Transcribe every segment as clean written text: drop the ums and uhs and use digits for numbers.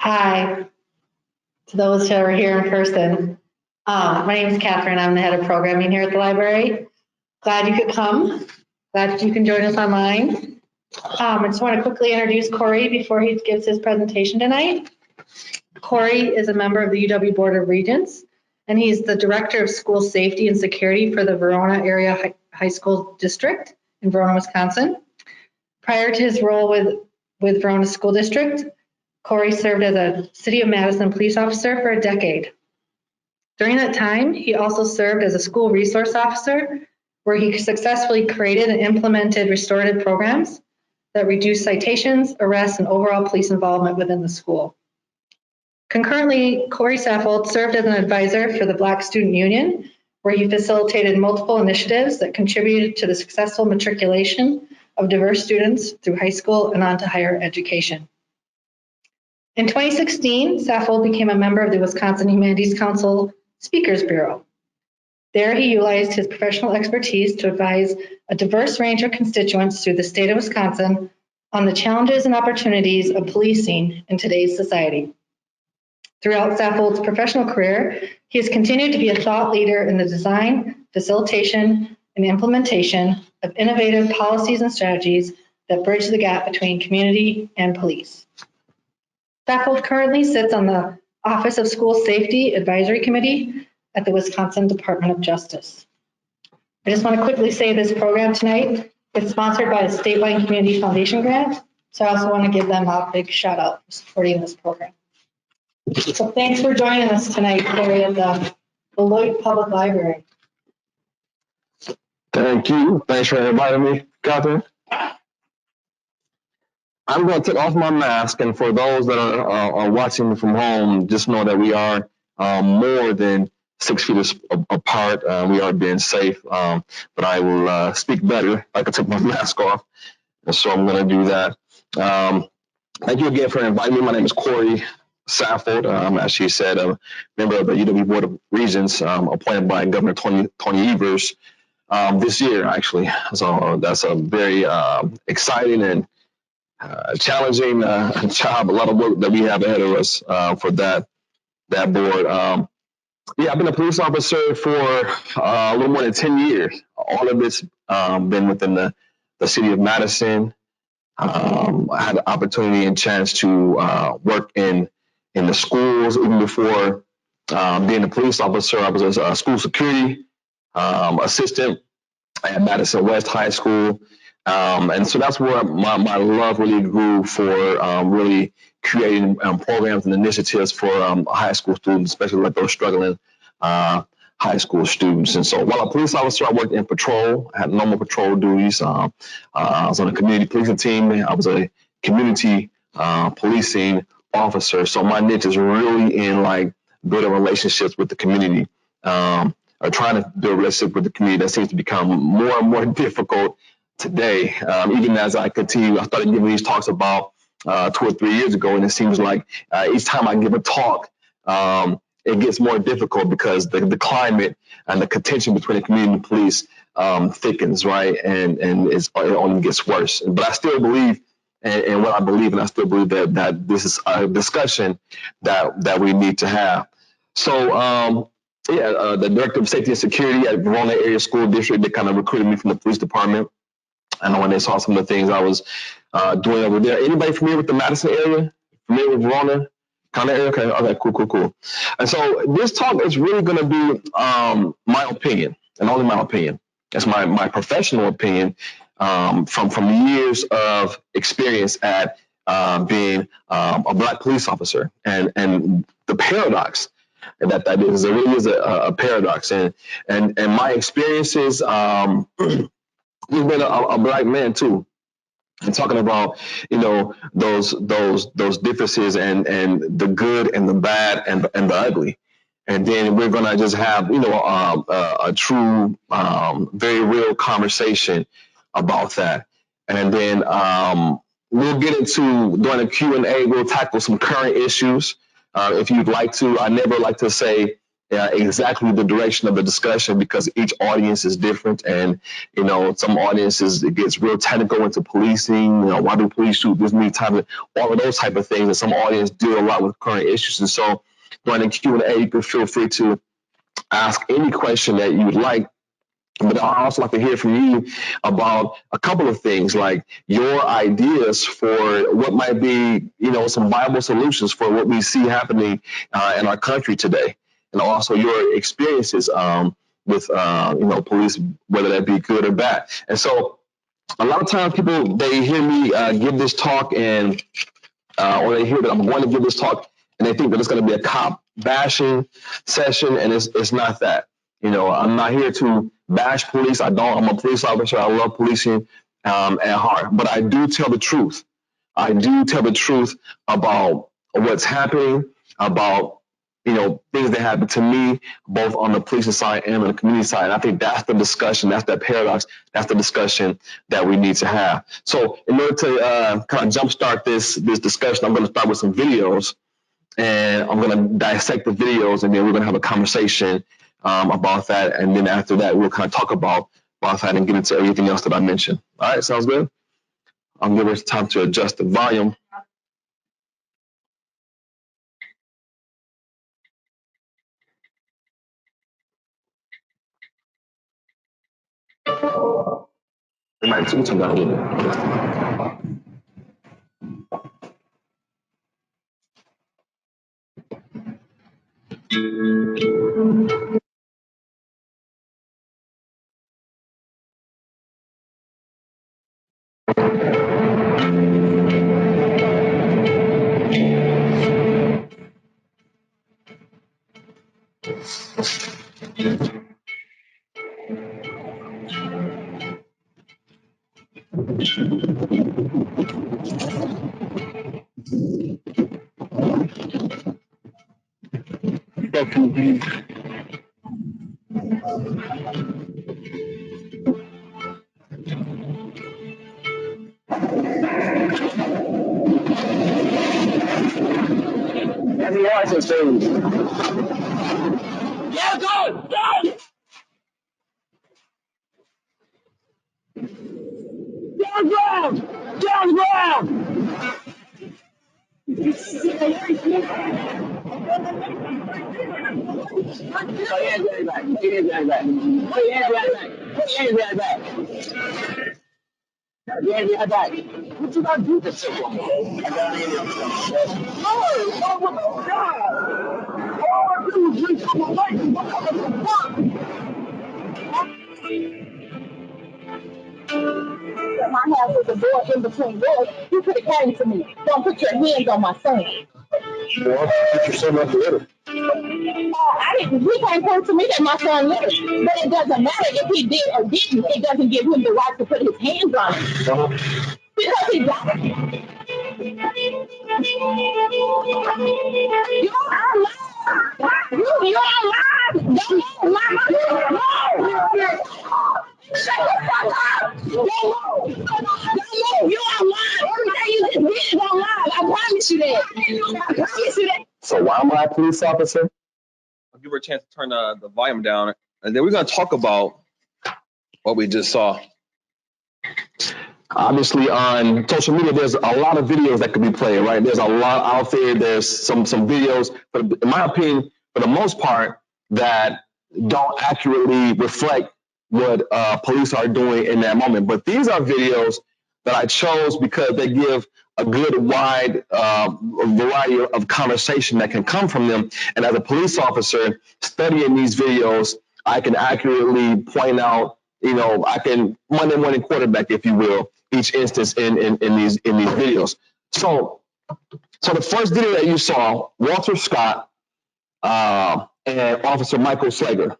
Hi, to those who are here in person. My name is Catherine. I'm the head of programming here at the library. Glad you could come. Glad you can join us online. I just want to quickly introduce Corey before he gives his presentation tonight. Corey is a member of the UW Board of Regents, and he's the Director of School Safety and Security for the Verona Area High School District in Verona, Wisconsin. Prior to his role with Verona School District, Corey served as a City of Madison police officer for a decade. During that time, he also served as a school resource officer, where he successfully created and implemented restorative programs that reduce citations, arrests, and overall police involvement within the school. Concurrently, Corey Saffold served as an advisor for the Black Student Union, where he facilitated multiple initiatives that contributed to the successful matriculation of diverse students through high school and on to higher education. In 2016, Saffold became a member of the Wisconsin Humanities Council Speakers Bureau. There, he utilized his professional expertise to advise a diverse range of constituents through the state of Wisconsin on the challenges and opportunities of policing in today's society. Throughout Saffold's professional career, he has continued to be a thought leader in the design, facilitation, and implementation of innovative policies and strategies that bridge the gap between community and police. Saffold currently sits on the Office of School Safety Advisory Committee at the Wisconsin Department of Justice. I just want to quickly say this program tonight is sponsored by the Statewide Community Foundation grant, so I also want to give them a big shout out for supporting this program. So thanks for joining us tonight, Corey, at the Beloit Public Library. Thank you. Thanks for inviting me, Catherine. I'm going to take off my mask, and for those that are watching from home, just know that we are more than 6 feet apart. We are being safe, but I will speak better. I can take my mask off, and so I'm going to do that. Thank you again for inviting me. My name is Corey Saffold. As she said, a member of the UW Board of Regents, appointed by Governor Tony Evers this year, actually. So that's a very exciting and challenging job, a lot of work that we have ahead of us for that board. Yeah, I've been a police officer for a little more than 10 years. All of it's been within the city of Madison. I had the opportunity and chance to work in the schools. Even before being a police officer, I was a school security assistant at Madison West High School. And so that's where my love really grew for really creating programs and initiatives for high school students, especially like those struggling high school students. And so while a police officer, I worked in patrol. I had normal patrol duties. I was on a community policing team. I was a community policing officer. So my niche is really in like building relationships with the community, or trying to build relationships with the community. That seems to become more and more difficult today. Even as I continue, I started giving these talks about 2 or 3 years ago, and it seems like each time I give a talk, it gets more difficult because the climate and the contention between the community and police thickens, right? And it only gets worse. But I still believe in what I believe, and I still believe that this is a discussion that we need to have. So the Director of Safety and Security at Verona Area School District, they kind of recruited me from the police department. And when they saw some of the things I was doing over there. Anybody familiar with the Madison area? Familiar with Verona? Kind of area? Okay, cool. And so this talk is really going to be my opinion, and only my opinion. It's my professional opinion from years of experience at being a Black police officer, and the paradox that is. There really is a paradox, and my experiences. You've been a Black man too, and talking about those differences and the good and the bad and the ugly, and then we're gonna just have a true very real conversation about that, and then we'll get into during the Q&A. We'll tackle some current issues if you'd like to. I never like to say exactly the direction of the discussion, because each audience is different. And, you know, some audiences, it gets real technical into policing. You know, why do police shoot this many times? All of those type of things. And some audience deal a lot with current issues. And so during the Q&A, you can feel free to ask any question that you would like. But I also like to hear from you about a couple of things, like your ideas for what might be, you know, some viable solutions for what we see happening in our country today, and also your experiences with, you know, police, whether that be good or bad. And so, a lot of times people, they hear me give this talk, and or they hear that I'm going to give this talk, and they think that it's going to be a cop bashing session, and it's not that. You know, I'm not here to bash police. I'm a police officer. I love policing at heart, but I do tell the truth. I do tell the truth about what's happening, about, you know, things that happen to me, both on the policing side and on the community side. And I think that's the discussion, that's that paradox, that's the discussion that we need to have. So in order to kind of jumpstart this discussion, I'm going to start with some videos, and I'm going to dissect the videos, and then we're going to have a conversation about that. And then after that, we'll kind of talk about that and get into everything else that I mentioned. All right, sounds good? I'll give it time to adjust the volume. It might turn down a little bit. Every license change. Yeah, go! Go! Down ground! Down ground! Put your hands behind back. Put your hands behind back. Put your hands behind back. Put your hands behind back. Put your hands behind back. What you about to do this shit for? I got it. Oh my God! All I do is drink from my life and what the fuck? My house is a door in between doors. You could have came to me. Don't put your hands on my son. Well, put your son up the I didn't. He can't prove to me that my son lived. But it doesn't matter if he did or didn't. It doesn't give him the right to put his hands on it. Because he died. You are alive. You are alive. Don't move, mama. No. Shut the fuck up! Don't move! Don't move! You are lying! Everything you just did is on live. I promise you that. I promise you that. So why am I a police officer? I'll give her a chance to turn the volume down, and then we're going to talk about what we just saw. Obviously, on social media, there's a lot of videos that could be played, right? There's a lot out there. There's some videos, but in my opinion, for the most part, that don't accurately reflect what police are doing in that moment. But these are videos that I chose because they give a good wide variety of conversation that can come from them. And as a police officer studying these videos, I can accurately point out, you know, I can Monday morning quarterback, if you will, each instance in these videos. So the first video that you saw, Walter Scott and Officer Michael Slager.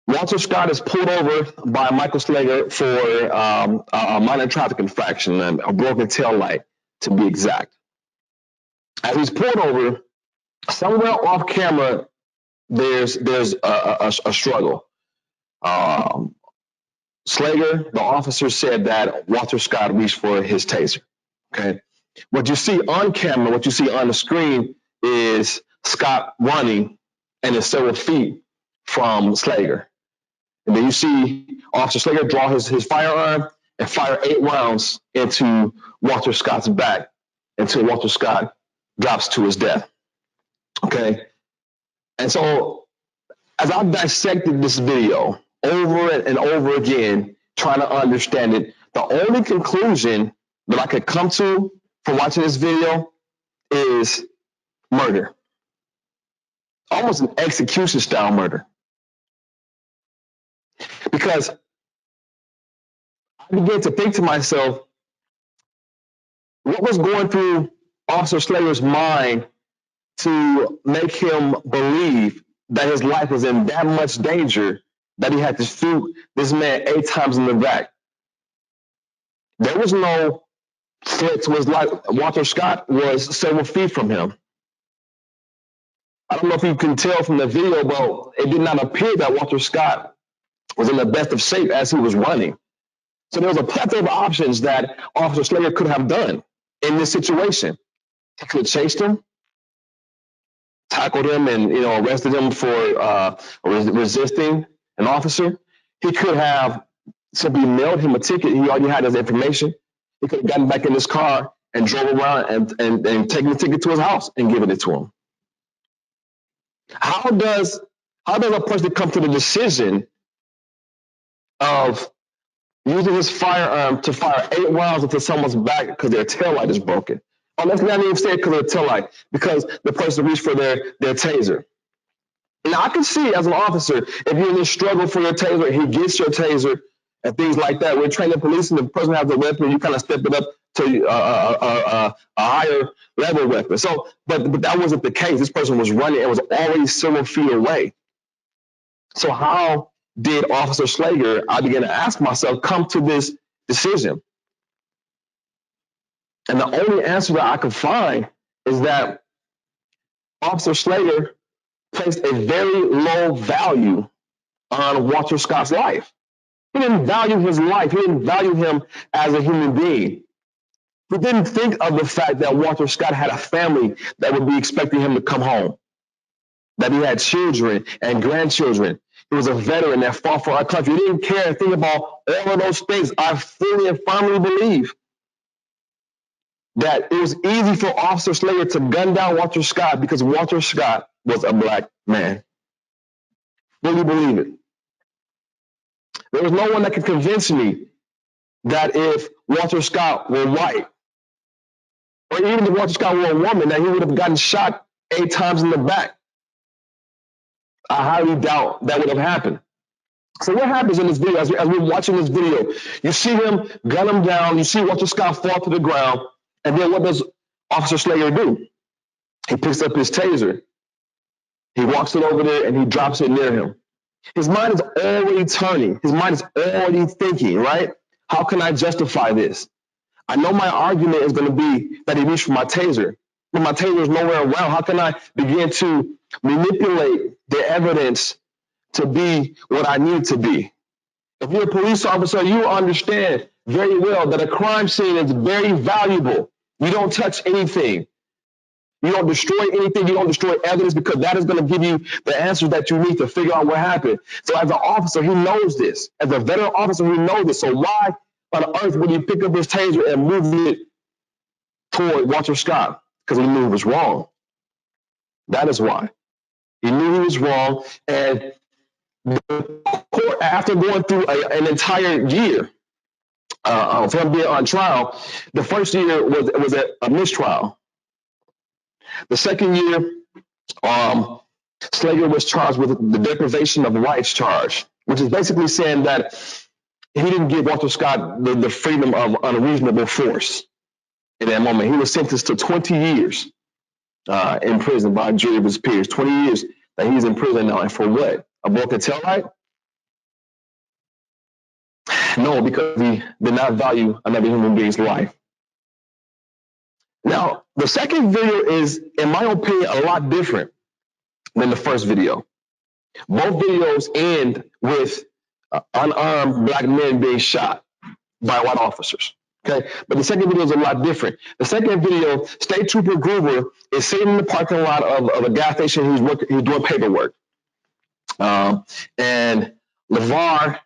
Walter Scott is pulled over by Michael Slager for a minor traffic infraction, a broken tail light, to be exact. As he's pulled over, somewhere off camera, there's a struggle. Slager, the officer, said that Walter Scott reached for his taser. Okay, what you see on camera, what you see on the screen, is Scott running and is several feet from Slager. And then you see Officer Slager draw his firearm and fire 8 rounds into Walter Scott's back until Walter Scott drops to his death. Okay. And so as I dissected this video over and over again, trying to understand it, the only conclusion that I could come to from watching this video is murder. Almost an execution style murder. Because I began to think to myself, what was going through Officer Slager's mind to make him believe that his life was in that much danger that he had to shoot this man 8 times in the back? There was no threat to his life. Walter Scott was several feet from him. I don't know if you can tell from the video, but it did not appear that Walter Scott was in the best of shape as he was running. So there was a plethora of options that Officer Slager could have done in this situation. He could have chased him, tackled him, and arrested him for resisting an officer. He could have simply mailed him a ticket. He already had his information. He could have gotten back in his car and drove around and taken the ticket to his house and given it to him. How does a person come to the decision of using his firearm to fire 8 rounds into someone's back because their taillight is broken? Or let's not even say because of the taillight, because the person reached for their taser. Now, I can see as an officer, if you're in this struggle for your taser, he gets your taser and things like that. We're training police and the person has a weapon, you kind of step it up to a higher level weapon. So, but that wasn't the case. This person was running and was already several feet away. So how did Officer Slager, I began to ask myself, come to this decision? And the only answer that I could find is that Officer Slager placed a very low value on Walter Scott's life. He didn't value his life. He didn't value him as a human being. He didn't think of the fact that Walter Scott had a family that would be expecting him to come home, that he had children and grandchildren. He was a veteran that fought for our country. He didn't care and think about all of those things. I fully and firmly believe that it was easy for Officer Slager to gun down Walter Scott because Walter Scott was a black man. Fully believe it. There was no one that could convince me that if Walter Scott were white, or even if Walter Scott were a woman, that he would have gotten shot 8 times in the back. I highly doubt that would have happened. So what happens in this video, as we're watching this video, you see him gun him down, you see Walter Scott fall to the ground, and then what does Officer Slager do? He picks up his taser, he walks it over there, and he drops it near him. His mind is already turning. His mind is already thinking, right? How can I justify this? I know my argument is going to be that he reached for my taser, but my taser is nowhere around. How can I begin to manipulate the evidence to be what I need to be? If you're a police officer, you understand very well that a crime scene is very valuable. You don't touch anything. You don't destroy anything. You don't destroy evidence, because that is going to give you the answers that you need to figure out what happened. So as an officer, he knows this. As a veteran officer, he knows this. So why on earth would he pick up his taser and move it toward Walter Scott? Because he knew he was wrong. That is why. He knew he was wrong. And the court, after going through an entire year from being on trial, the first year was a mistrial. The second year, Slager was charged with the deprivation of rights charge, which is basically saying that he didn't give Walter Scott the freedom of unreasonable force in that moment. He was sentenced to 20 years in prison by a jury of his peers. 20 years that he's in prison now. And for what? A broken taillight? No, because he did not value another human being's life. Now, the second video is, in my opinion, a lot different than the first video. Both videos end with unarmed black men being shot by white officers. Okay, but the second video is a lot different. The second video, State Trooper Gruber is sitting in the parking lot of a gas station. He's doing paperwork. And LeVar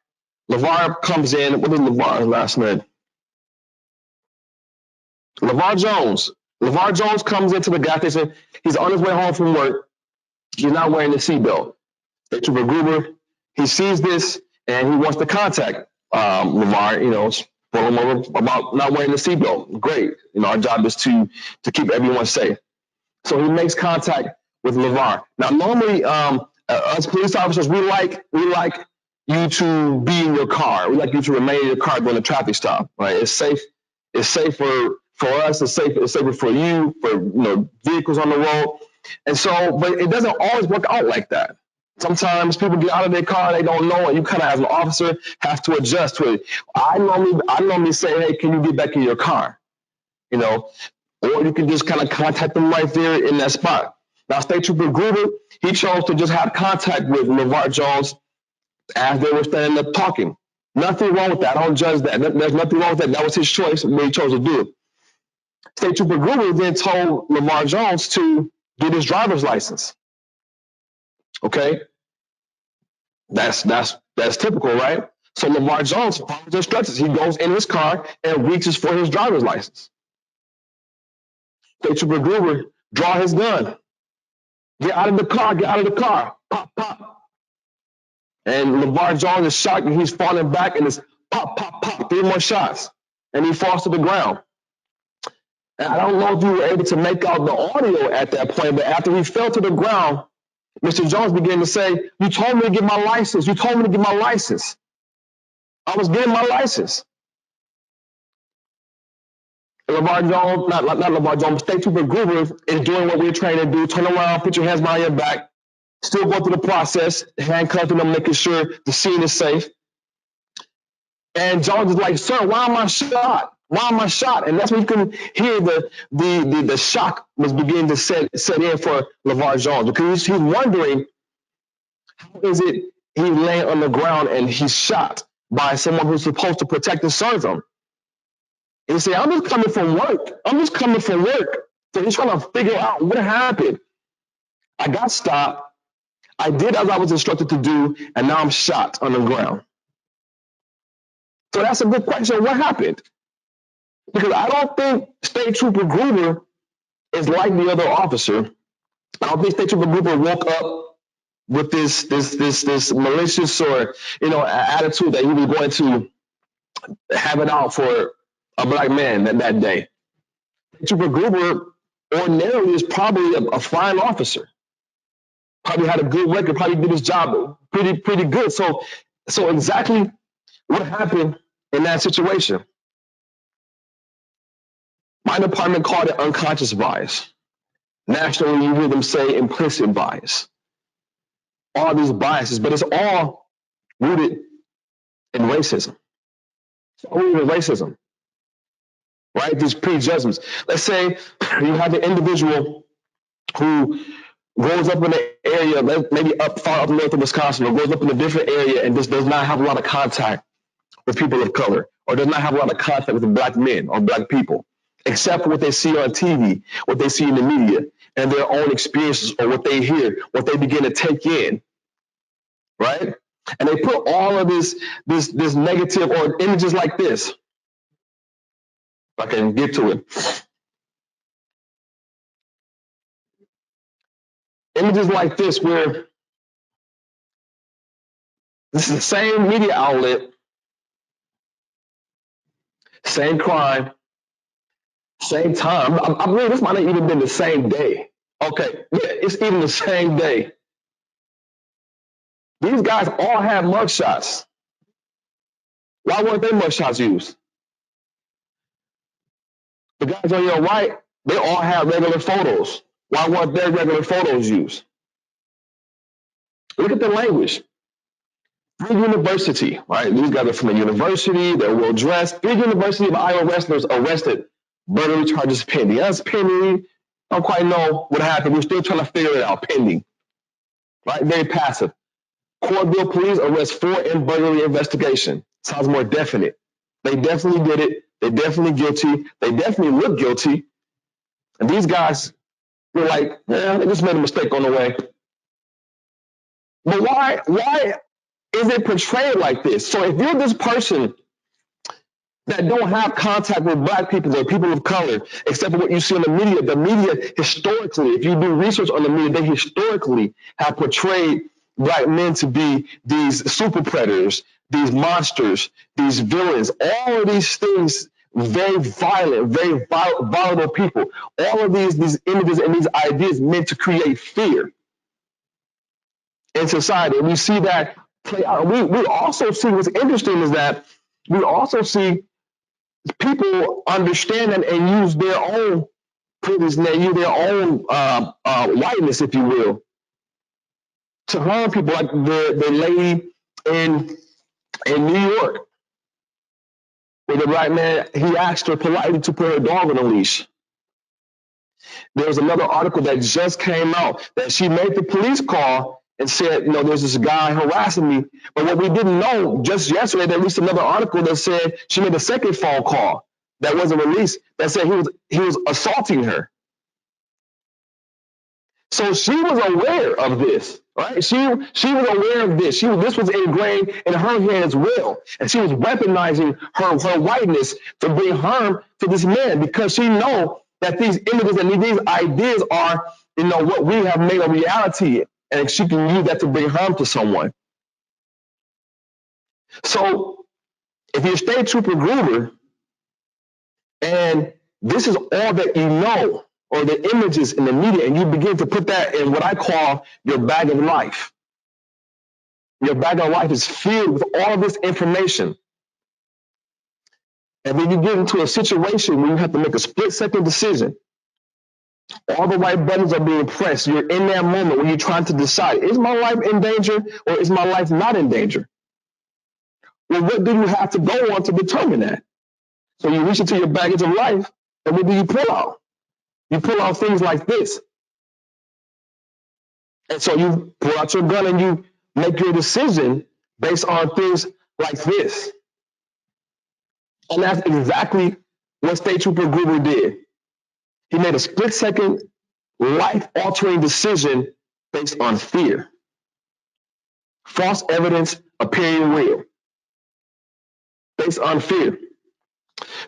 comes in. What is LeVar's last name? LeVar Jones. LeVar Jones comes into the gas station. He's on his way home from work. He's not wearing the seatbelt. State Trooper Gruber, he sees this and he wants to contact LeVar, pull him over about not wearing the seatbelt. Great. Our job is to keep everyone safe. So he makes contact with LeVar. Now, normally, us police officers, we like you to be in your car. We like you to remain in your car during a traffic stop. Right? It's safe. It's safer for us. It's safer for you. For vehicles on the road. And so, but it doesn't always work out like that. Sometimes people get out of their car, they don't know, and you kind of, as an officer, have to adjust to it. I normally say, hey, can you get back in your car? Or you can just kind of contact them right there in that spot. Now, State Trooper Gruber, he chose to just have contact with LeVar Jones as they were standing up talking. Nothing wrong with that. I don't judge that. There's nothing wrong with that. That was his choice, what he chose to do. State Trooper Gruber then told LeVar Jones to get his driver's license. Okay? That's typical, right? So LeVar Jones follows instructions. He goes in his car and reaches for his driver's license. State Trooper Gruber, draw his gun. Get out of the car. Pop, pop. And LeVar Jones is shocked and he's falling back and it's pop, pop, pop. 3 more shots. And he falls to the ground. And I don't know if you were able to make out the audio at that point, but after he fell to the ground, Mr. Jones began to say, you told me to get my license. I was getting my license. LeVar Jones, not LeVar Jones, State Trooper Gruber is doing what we're trained to do. Turn around, put your hands behind your back, still go through the process, handcuffing them, making sure the scene is safe. And Jones is like, sir, why am I shot? And that's when you can hear the shock was beginning to set in for LeVar Jones, because he's wondering, how is it he's laying on the ground and he's shot by someone who's supposed to protect and serve him? And he said, I'm just coming from work. So he's trying to figure out what happened. I got stopped. I did as I was instructed to do, and now I'm shot on the ground. So that's a good question. What happened? Because I don't think State Trooper Gruber is like the other officer. I don't think State Trooper Gruber woke up with this malicious or attitude that he was going to have it out for a black man that day. State Trooper Gruber ordinarily is probably a fine officer. Probably had a good record. Probably did his job pretty good. So exactly what happened in that situation? My department called it unconscious bias. Nationally, you hear them say implicit bias. All these biases, but it's all rooted in racism. It's all rooted in racism, right? These prejudgments. Let's say you have an individual who grows up in an area, maybe far up north of Wisconsin, or grows up in a different area and just does not have a lot of contact with people of color, or does not have a lot of contact with black men or black people, except for what they see on TV, what they see in the media, and their own experiences, or what they hear, what they begin to take in, right? And they put all of this negative, or images like this. I can get to it. Images like this, where this is the same media outlet, same crime, same time. I believe this might have even been the same day. Okay, yeah, it's even the same day. These guys all have mugshots. Why weren't their mugshots used? The guys on your right, they all have regular photos. Why weren't their regular photos used? Look at the language. Three University, right? These guys are from a university, they're well dressed. Three University of Iowa wrestlers arrested. Burglary charges pending. That's pending. I don't quite know what happened. We're still trying to figure it out. Pending. Right? Very passive. Coralville police arrest 4 in burglary investigation. Sounds more definite. They definitely did it. They're definitely guilty. They definitely look guilty. And these guys were like, yeah, they just made a mistake on the way. But why is it portrayed like this? So if you're this person that don't have contact with black people or people of color, except for what you see in the media historically, if you do research on the media, they historically have portrayed black men to be these super predators, these monsters, these villains, all of these things, very violent, very volatile people. All of these images and these ideas meant to create fear in society. And we see that play out. We also see what's interesting is that we also see people understand that and use their own privilege and they use their own whiteness, if you will, to harm people. Like the lady in New York, where the black man, he asked her politely to put her dog on a leash. There was another article that just came out that she made the police call and said, you know, there's this guy harassing me. But what we didn't know, just yesterday, there released another article that said she made a second phone call that wasn't released that said he was assaulting her. So she was aware of this, right? She was aware of this. This was ingrained in her head as well. And she was weaponizing her whiteness to bring harm to this man because she know that these images and these ideas are, you know, what we have made a reality. And she can use that to bring harm to someone. So if you're State Trooper Gruber and this is all that you know, or the images in the media, and you begin to put that in what I call your bag of life. Your bag of life is filled with all of this information. And then you get into a situation where you have to make a split-second decision. All the right buttons are being pressed. You're in that moment when you're trying to decide, is my life in danger or is my life not in danger? Well, what do you have to go on to determine that? So you reach into your baggage of life, and what do you pull out? You pull out things like this. And so you pull out your gun and you make your decision based on things like this. And that's exactly what State Trooper Gruber did. He made a split-second, life-altering decision based on fear. False evidence appearing real. Based on fear.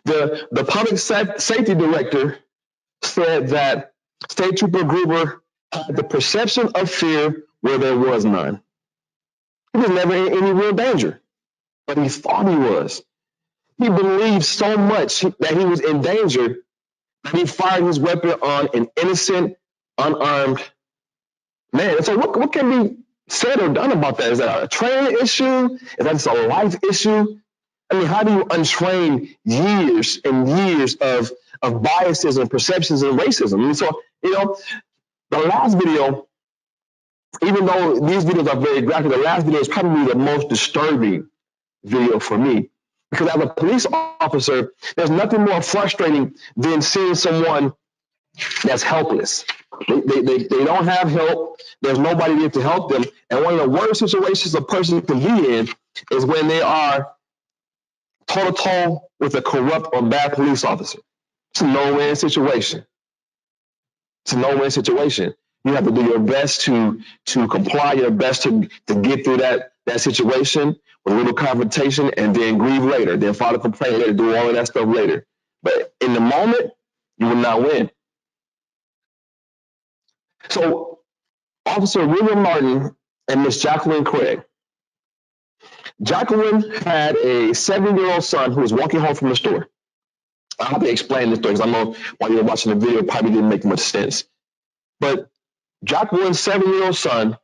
The public safety director said that State Trooper Gruber had the perception of fear where there was none. He was never in any real danger, but he thought he was. He believed so much that he was in danger that he fired his weapon on an innocent, unarmed man. And so what can be said or done about that? Is that a training issue? Is that just a life issue? I mean, how do you untrain years and years of biases and perceptions and racism? And so, you know, the last video, even though these videos are very graphic, the last video is probably the most disturbing video for me. Because as a police officer, there's nothing more frustrating than seeing someone that's helpless. They don't have help. There's nobody there to help them. And one of the worst situations a person can be in is when they are toe-to-toe with a corrupt or bad police officer. It's a no-win situation. It's a no-win situation. You have to do your best to comply, your best to get through that situation with a little confrontation and then grieve later, then file a complaint later, do all of that stuff later. But in the moment, you will not win. So Officer William Martin and Miss Jacqueline Craig. Jacqueline had a 7-year-old son who was walking home from the store. I have to explain this story because I know while you were watching the video, it probably didn't make much sense. But Jacqueline's 7-year-old son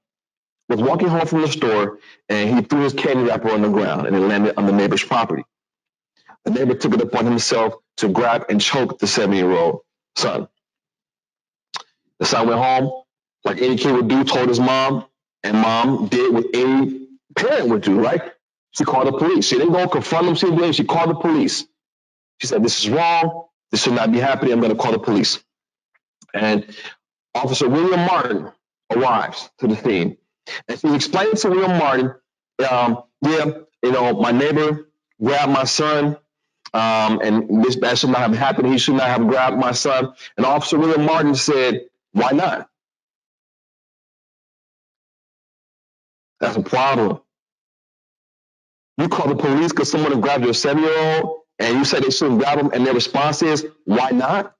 was walking home from the store and he threw his candy wrapper on the ground and it landed on the neighbor's property. The neighbor took it upon himself to grab and choke the 7-year-old son. The son went home like any kid would do, told his mom, and mom did what any parent would do, right? She called the police. She didn't go confront them. She called the police. She said, this is wrong. This should not be happening. I'm going to call the police. And Officer William Martin arrives to the scene. And she's explaining to William Martin, my neighbor grabbed my son And that should not have happened. He should not have grabbed my son. And Officer William Martin said, why not? That's a problem. You call the police because someone has grabbed your 7-year-old and you say they shouldn't grab him, and their response is, why not?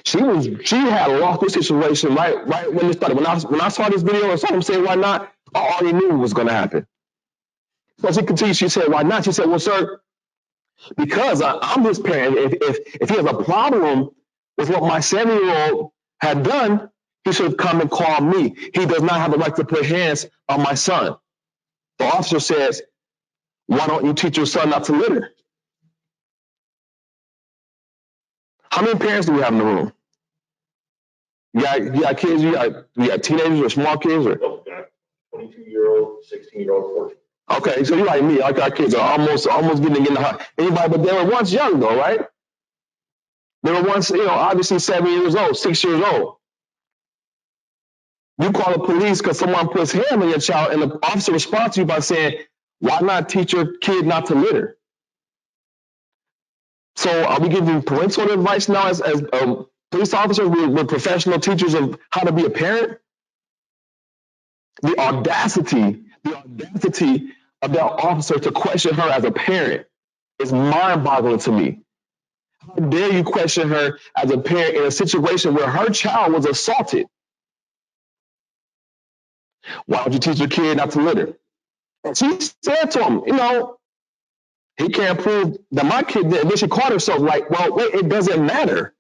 She had lost this situation right when it started. When I saw this video and saw him say, why not? I already knew what was going to happen. So she continued, she said, why not? She said, well, sir, because I'm his parent. If he has a problem with what my 7-year-old had done, he should have come and called me. He does not have the right to put hands on my son. The officer says, why don't you teach your son not to litter? How many parents do we have in the room? You got kids, you got teenagers or small kids? Or? 22-year-old, 16-year-old, 14. Okay, so you're like me. I got kids are almost getting in the heart. Anybody, but they were once young though, right? They were once, obviously 7 years old, 6 years old. You call the police because someone puts hands on your child, and the officer responds to you by saying, why not teach your kid not to litter? So are we giving parental advice now as police officers? We're professional teachers of how to be a parent? The audacity of that officer to question her as a parent is mind-boggling to me. How dare you question her as a parent in a situation where her child was assaulted? Why don't you teach your kid not to litter? And she said to him, he can't prove that my kid did. And then she caught herself like, well, wait, it doesn't matter.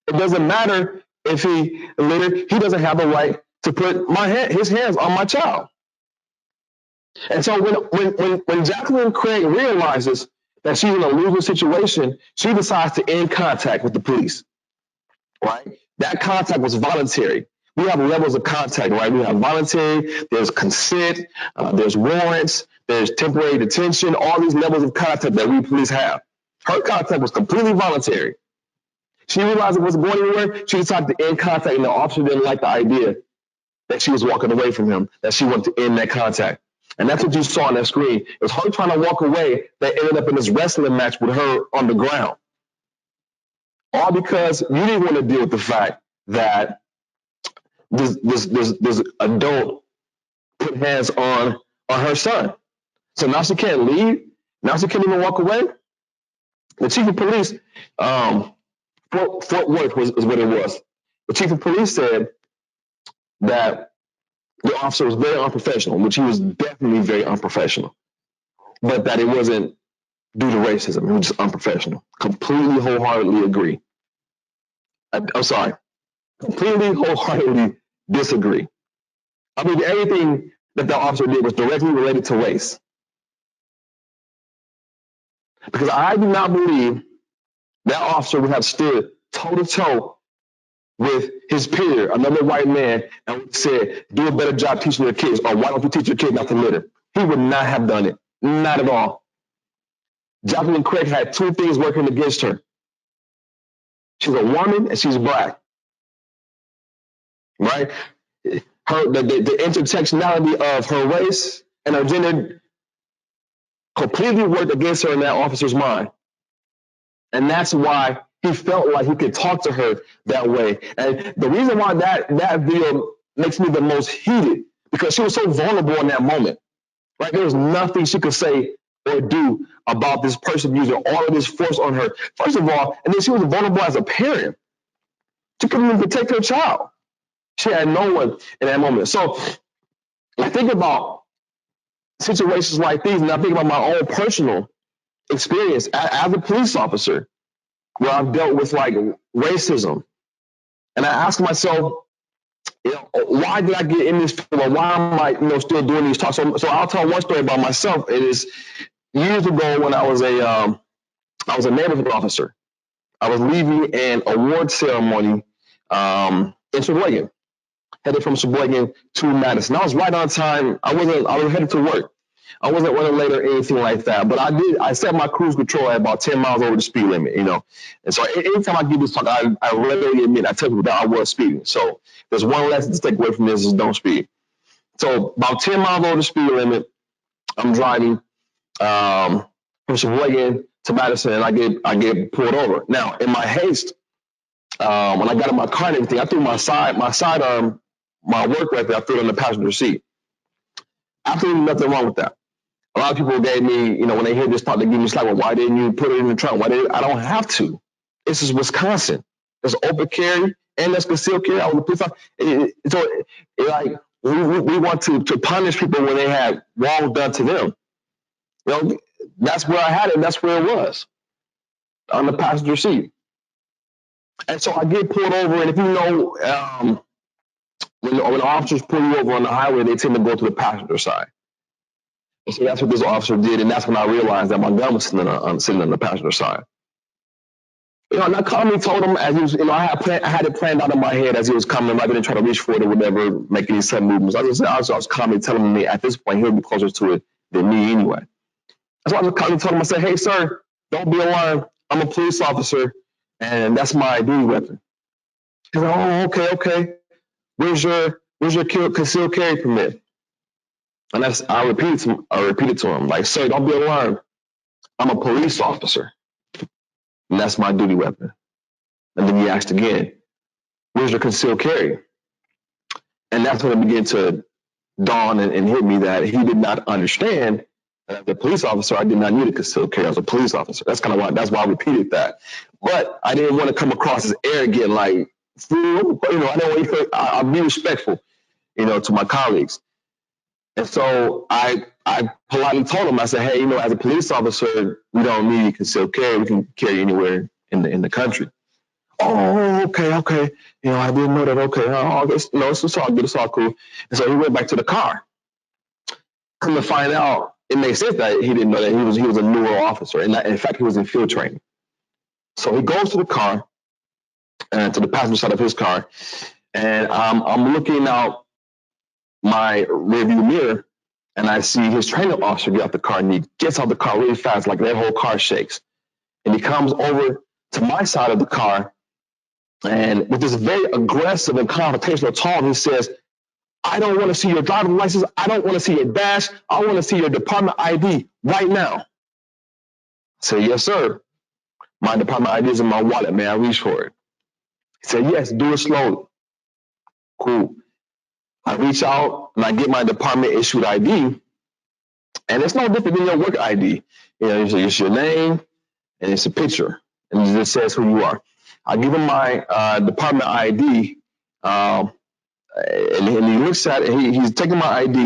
It doesn't matter if he littered. He doesn't have the right to put his hands on my child. And so when Jacqueline Craig realizes that she's in a losing situation, she decides to end contact with the police, right? That contact was voluntary. We have levels of contact, right? We have voluntary, there's consent, there's warrants, there's temporary detention, all these levels of contact that we police have. Her contact was completely voluntary. She realized it wasn't going anywhere. She decided to end contact, and the officer didn't like the idea that she was walking away from him, that she wanted to end that contact. And that's what you saw on that screen. It was her trying to walk away that ended up in this wrestling match with her on the ground. All because you didn't want to deal with the fact that this adult put hands on her son. So now she can't leave. Now she can't even walk away. The chief of police, Fort Worth is what it was. The chief of police said that the officer was very unprofessional, which he was definitely very unprofessional, but that it wasn't due to racism. It was just unprofessional. Completely wholeheartedly agree. I'm sorry. Completely wholeheartedly disagree. I mean, everything that the officer did was directly related to race. Because I do not believe that officer would have stood toe-to-toe with his peer, another white man, and said, do a better job teaching your kids, or why don't you teach your kids not to litter? He would not have done it. Not at all. Jacqueline Craig had two things working against her. She's a woman and she's black. Right? The intersectionality of her race and her gender completely worked against her in that officer's mind. And that's why he felt like he could talk to her that way. And the reason why that video makes me the most heated, because she was so vulnerable in that moment, right? There was nothing she could say or do about this person using all of this force on her. First of all, and then she was vulnerable as a parent. She couldn't even protect her child. She had no one in that moment. So I think about situations like these, and I think about my own personal experience as a police officer, where I've dealt with like racism. And I ask myself, why did I get in this field? Or why am I, still doing these talks? So I'll tell one story about myself. It is years ago when I was a neighborhood officer. I was leaving an award ceremony in Sheboygan, headed from Sheboygan to Madison. I was right on time. I was headed to work. I wasn't running late or anything like that, but I set my cruise control at about 10 miles over the speed limit, And so anytime I give this talk, I readily admit, I tell people that I was speeding. So there's one lesson to take away from this is don't speed. So about 10 miles over the speed limit, I'm driving from from Sheboygan to Madison, and I get pulled over. Now, in my haste, when I got in my car and everything, I threw my sidearm, my work weapon, I threw it in the passenger seat. Absolutely nothing wrong with that. A lot of people gave me, when they hear this talk, they give me slack. Well, why didn't you put it in the trunk? I don't have to. This is Wisconsin. There's open carry and there's concealed carry. I was a police officer. Like we want to punish people when they have wrong done to them. That's where I had it. That's where it was, on the passenger seat. And so I get pulled over, and if when the officers pull you over on the highway, they tend to go to the passenger side. And so that's what this officer did, and that's when I realized that my gun was sitting on the passenger side. And I calmly told him, as he was, I had it planned out in my head as he was coming. I didn't try to reach for it or whatever, make any sudden movements. I was calmly telling him at this point he'll be closer to it than me anyway. That's why I was calmly telling him, I said, "Hey, sir, don't be alarmed. I'm a police officer, and that's my duty weapon." He said, "Oh, okay. Where's your concealed carry permit?" And I repeated to him, like, "Sir, don't be alarmed. I'm a police officer, and that's my duty weapon." And then he asked again, "Where's your concealed carry?" And that's when it began to dawn and hit me that he did not understand that as a police officer, I did not need a concealed carry. I was a police officer. That's why I repeated that. But I didn't want to come across as arrogant, like, fool. I don't want you. I'll be respectful, to my colleagues. And so I politely told him, I said, "Hey, as a police officer, we don't need concealed carry. We can carry anywhere in the country." "Oh, okay. I didn't know that. Okay. It's all good. It's all cool." And so he went back to the car. Come to find out, it makes sense that he didn't know that he was a newer officer. And in fact, he was in field training. So he goes to the car, to the passenger side of his car, and I'm looking out my rearview mirror, and I see his training officer get out the car, and he gets out the car really fast, like that whole car shakes. And he comes over to my side of the car, and with this very aggressive and confrontational tone, he says, "I don't want to see your driver's license. I don't want to see your dash. I want to see your department ID right now." I said, "Yes, sir. My department ID is in my wallet. May I reach for it?" He said, "Yes, do it slowly." Cool. I reach out and I get my department issued ID, and it's no different than your work ID. It's your name and it's a picture, and it just says who you are. I give him my department ID, and he looks at it. He's taking my ID,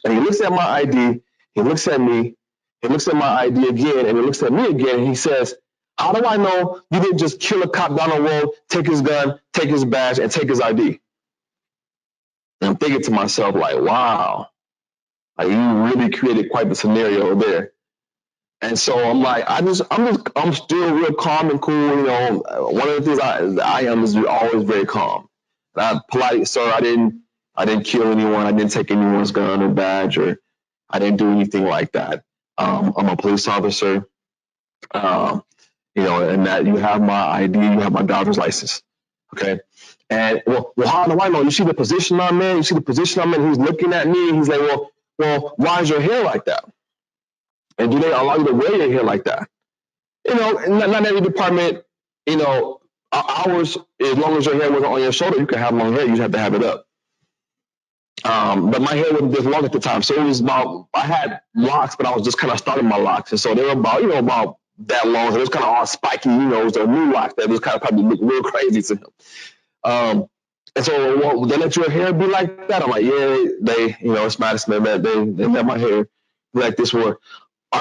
and he looks at my ID. He looks at me. He looks at my ID again, and he looks at me again, and he says, "How do I know you didn't just kill a cop down the road, take his gun, take his badge, and take his ID?" And I'm thinking to myself, like, wow, like, you really created quite the scenario there. And so I'm like, I'm still real calm and cool. One of the things I am is always very calm. And I'm polite, "Sir, I didn't kill anyone. I didn't take anyone's gun or badge, or I didn't do anything like that. I'm a police officer. And that you have my ID, you have my driver's license. Okay." And well, how do I know? You see the position I'm in? You see the position I'm in? He's looking at me. He's like, well, why is your hair like that? And do they allow you to wear your hair like that? Not every department, ours, as long as your hair wasn't on your shoulder, you can have long hair. You just have to have it up. But my hair wasn't this long at the time. So it was I had locks, but I was just kind of starting my locks. And so they were about that long. So it was kind of all spiky, it was a new locks that was kind of probably look real crazy to him. And so, they let your hair be like that? I'm like, yeah, it's Madison. They let my hair be like this. Are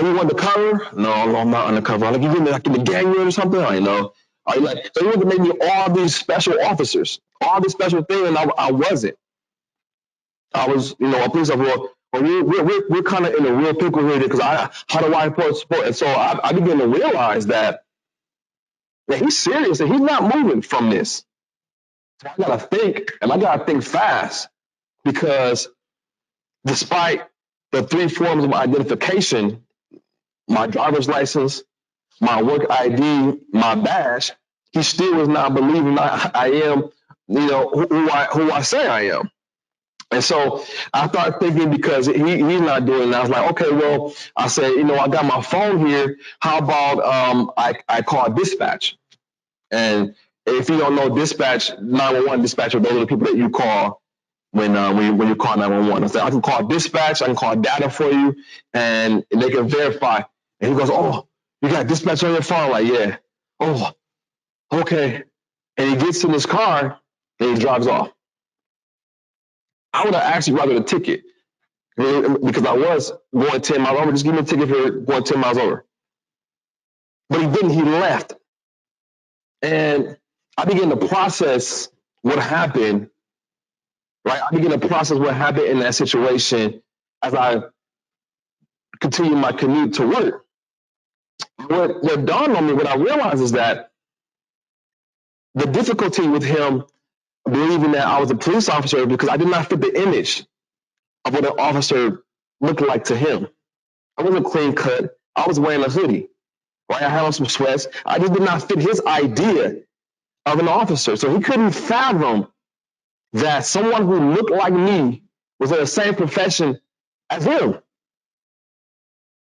you undercover? No, I'm not undercover. I'm like, you like in the gang unit or something? I know. Are you like, so you want to make me all these special officers, all these special things, and I wasn't. I was, a police officer. Well, we're kind of in a real pickle here because how do I support? And so I began to realize that he's serious and he's not moving from this. So I gotta think, and I gotta think fast, because despite the three forms of identification, my driver's license, my work ID, my badge, he still is not believing I am, who I say I am. And so I started thinking, because he's not doing it, and I was like, okay, well, I said, you know, I got my phone here. How about I call dispatch? And if you don't know dispatch, 911 dispatcher, those are the people that you call when you call 911. I said, I can call dispatch, I can call data for you, and they can verify. And he goes, oh, you got dispatch on your phone? I'm like, yeah. Oh, okay. And he gets in his car and he drives off. I would have actually rather a ticket, because I was going 10 miles over. Just give me a ticket for going 10 miles over. But he didn't. He left. And I began to process what happened, right? I began to process what happened in that situation as I continued my commute to work. What dawned on me, what I realized, is that the difficulty with him believing that I was a police officer, because I did not fit the image of what an officer looked like to him. I wasn't clean cut. I was wearing a hoodie, right? I had on some sweats. I just did not fit his idea of an officer. So he couldn't fathom that someone who looked like me was in the same profession as him.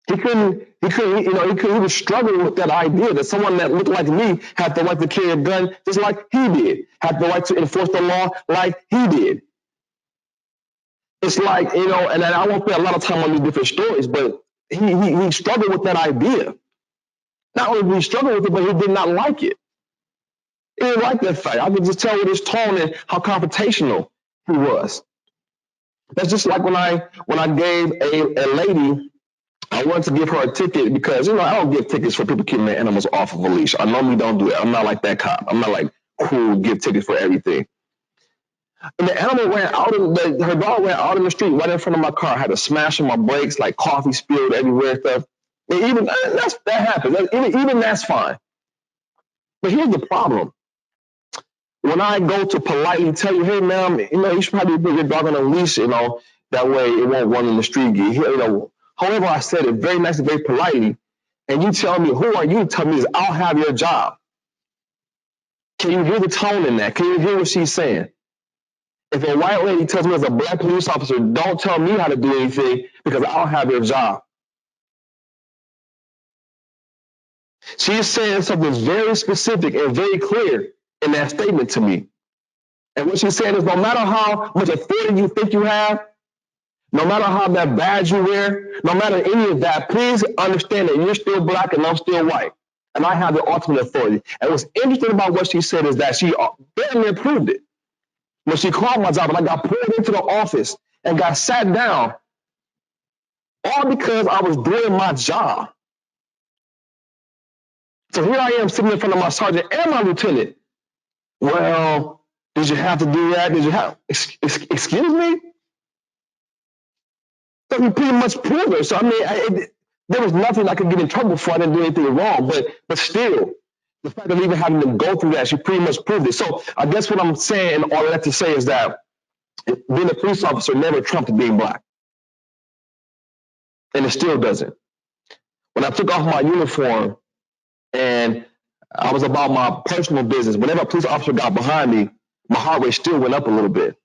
He was struggling with that idea that someone that looked like me had the right to carry a gun just like he did, had the right to enforce the law like he did. It's like, and I won't spend a lot of time on these different stories, but he struggled with that idea. Not only did he struggle with it, but he did not like it. He didn't like that fact. I could just tell with his tone and how confrontational he was. That's just like when I gave a lady, I wanted to give her a ticket because, I don't give tickets for people keeping their animals off of a leash. I normally don't do it. I'm not like that cop. I'm not like cool, give tickets for everything. And the animal ran out her dog ran out in the street right in front of my car. I had to smash on my brakes, like coffee spilled everywhere and stuff. And even that happens. Even that's fine. But here's the problem. When I go to politely tell you, hey, ma'am, you should probably put your dog on a leash, that way it won't run in the street. However, I said it very nicely, very politely, and you tell me, who are you? Tell me, I'll have your job. Can you hear the tone in that? Can you hear what she's saying? If a white lady tells me as a black police officer, don't tell me how to do anything because I'll have your job. She's saying something very specific and very clear in that statement to me. And what she's saying is, no matter how much authority you think you have, no matter how that badge you wear, no matter any of that, please understand that you're still black and I'm still white. And I have the ultimate authority. And what's interesting about what she said is that she barely proved it. When she called my job and I got pulled into the office and got sat down, all because I was doing my job. So here I am sitting in front of my sergeant and my lieutenant. Well, did you have to do that? Did you have, excuse me? So we pretty much proved it. So there was nothing I could get in trouble for. I didn't do anything wrong, but still, the fact of even having to go through that, she pretty much proved it. So I guess what I'm saying, all I have to say is that being a police officer never trumped being black. And it still doesn't. When I took off my uniform and I was about my personal business, whenever a police officer got behind me, my heart rate still went up a little bit.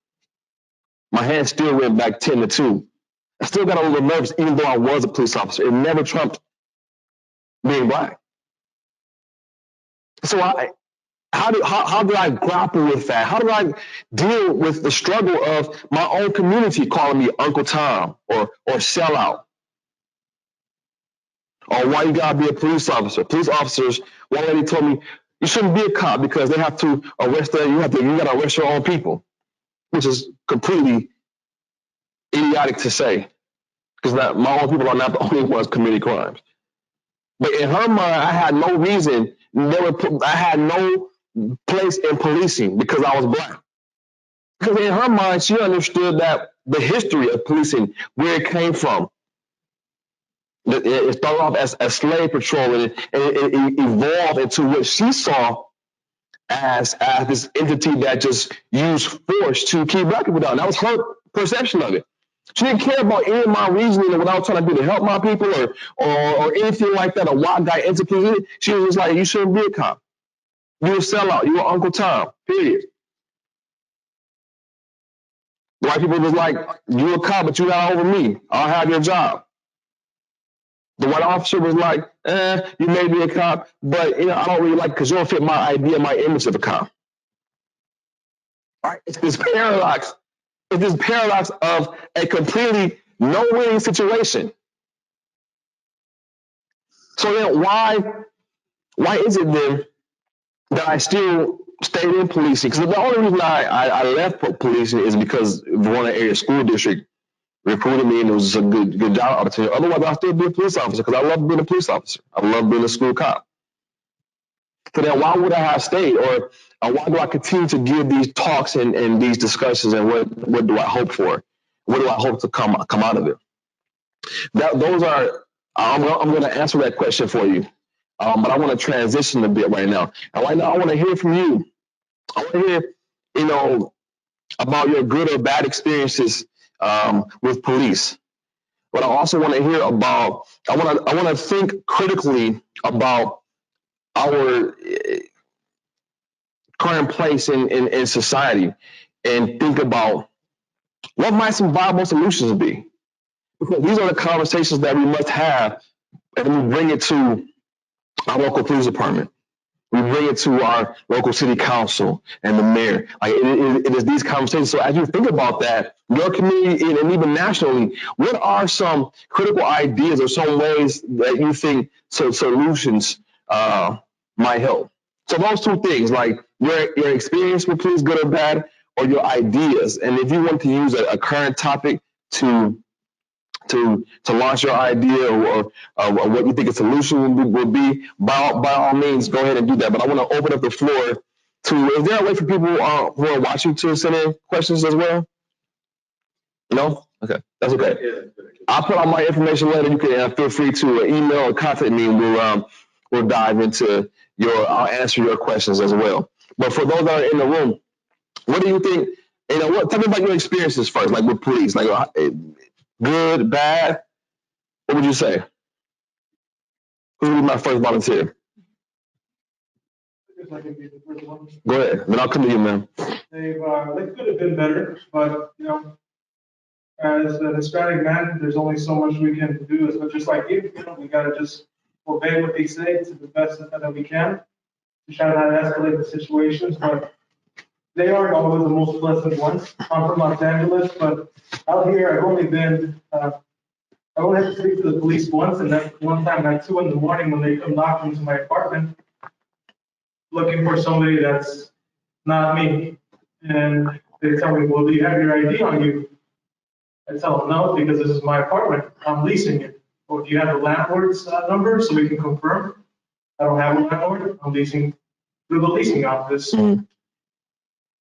My hand still went back 10-2. I still got a little nervous, even though I was a police officer. It never trumped being black. So how do I grapple with that? How do I deal with the struggle of my own community calling me Uncle Tom or sellout? Or why you gotta be a police officer? Police officers, one lady told me, you shouldn't be a cop because they have to arrest you gotta arrest your own people, which is completely idiotic to say. Because my own people are not the only ones committing crimes. But in her mind, I had no reason, I had no place in policing because I was black. Because in her mind, she understood that the history of policing, where it came from. It started off as slave patrol, and it evolved into what she saw as this entity that just used force to keep black people down. That was her perception of it. She didn't care about any of my reasoning and what I was trying to do to help my people or anything like that, or why I got into police. She was just like, you shouldn't be a cop. You're a sellout. You're Uncle Tom, period. The white people was like, you a cop, but you're not over me. I'll have your job. The white officer was like, you may be a cop, but I don't really like because you don't fit my idea, my image of a cop. Right? It's this paradox. It's this paradox of a completely no-winning situation. So then why is it then that I still stayed in policing? Because the only reason I left policing is because Verona Area School District recruited me and it was a good job opportunity. Otherwise, I'd still be a police officer because I love being a police officer. I love being a school cop. So then why would I have stayed? Or why do I continue to give these talks and these discussions, and what do I hope for? What do I hope to come out of it? I'm going to answer that question for you. But I want to transition a bit right now. And right now, I want to hear from you. I want to hear, about your good or bad experiences with police. But I also want to hear about. I want to think critically about our current place in society, and think about what might some viable solutions be. Because these are the conversations that we must have, and we bring it to our local police department. We bring it to our local city council and the mayor. It is these conversations. So as you think about that, your community and even nationally, what are some critical ideas or some ways that you think solutions might help? So those two things, like your experience with police, good or bad, or your ideas. And if you want to use a current topic to launch your idea or what you think a solution would be, by all means, go ahead and do that. But I want to open up the floor to, is there a way for people who are watching to send in questions as well? No? Okay, that's okay. I'll put out my information later. You can feel free to email or contact me, and we'll dive into I'll answer your questions as well. But for those that are in the room, what do you think, tell me about your experiences first, like with police, like good, bad. What would you say? Who would be my first volunteer? I can be the first one. Go ahead, then I'll come to you, man. They could have been better, but as a Hispanic man, there's only so much we can do. It's just like you, we gotta just obey what they say to the best that we can to try not to escalate the situations. But they aren't always the most pleasant ones. I'm from Los Angeles, but out here I've only had to speak to the police once, and that one time at 2 a.m. when they come knocking into my apartment, looking for somebody that's not me. And they tell me, well, do you have your ID on you? I tell them, no, because this is my apartment. I'm leasing it. Or do you have the landlord's number so we can confirm? I don't have a landlord. I'm leasing through the leasing office. Mm.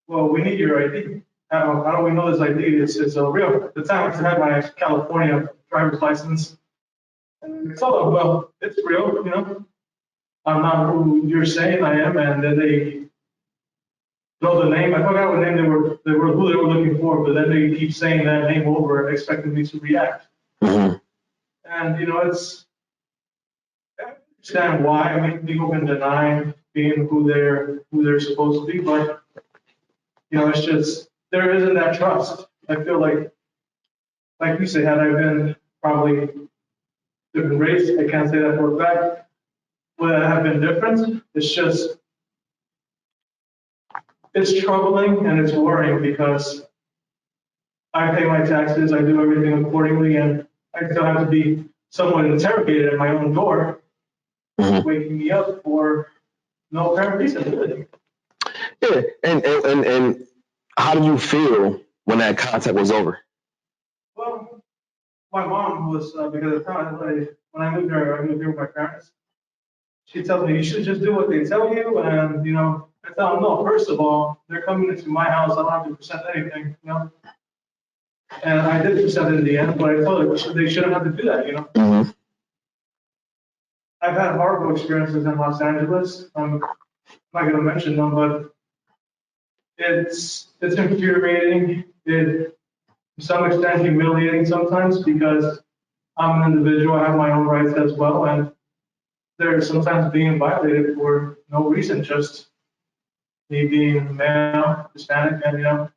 Well, we need your ID. How do we know this ID is real? At the time, I had my California driver's license. And I told them, well, it's real, I'm not who you're saying I am. And then they know the name. I forgot what name who they were looking for, but then they keep saying that name over, expecting me to react. Mm-hmm. And, I understand why. I mean, people can deny being who they're supposed to be, but, it's just, there isn't that trust. I feel like you say, had I been probably different race, I can't say that for a fact, would I have been different? It's just, it's troubling and it's worrying because I pay my taxes, I do everything accordingly, and I still have to be somewhat interrogated at my own door, Mm-hmm. waking me up for no apparent reason, really. Yeah, and how did you feel when that contact was over? Well, my mom was, because at the time, when I moved here with my parents, she tells me, you should just do what they tell you, and, I tell them, no, first of all, they're coming into my house, I don't have to present anything, And I did present it in the end, but I told her they shouldn't have to do that, Mm-hmm. I've had horrible experiences in Los Angeles. I'm not going to mention them, but it's infuriating. To some extent humiliating sometimes because I'm an individual. I have my own rights as well, and they're sometimes being violated for no reason, just me being male, Hispanic, and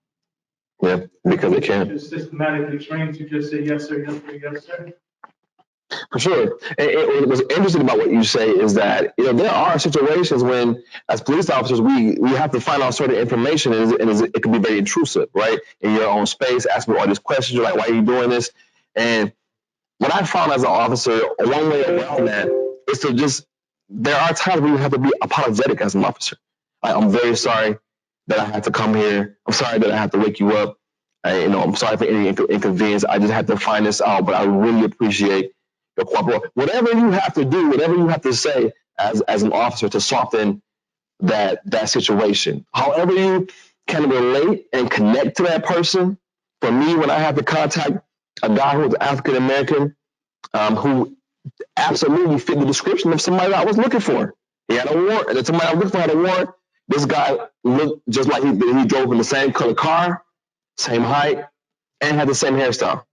Yeah, because they can. Just systematically trained to just say yes, sir, yes, sir, yes, sir. For sure. And what's interesting about what you say is that, there are situations when, as police officers, we have to find out certain information, and it can be very intrusive, right? In your own space, asking all these questions, you're like, why are you doing this? And what I found as an officer, one way around that is to just, there are times where you have to be apologetic as an officer. Like, I'm very sorry that I had to come here. I'm sorry that I had to wake you up. I'm sorry for any inconvenience. I just had to find this out, but I really appreciate your cooperation. Whatever you have to do, whatever you have to say as an officer to soften that situation. However you can relate and connect to that person. For me, when I have to contact a guy who's African American, who absolutely fit the description of somebody that I was looking for. He had a warrant, and somebody I was looking for had a warrant. This guy looked just like he drove in the same color car, same height, and had the same hairstyle.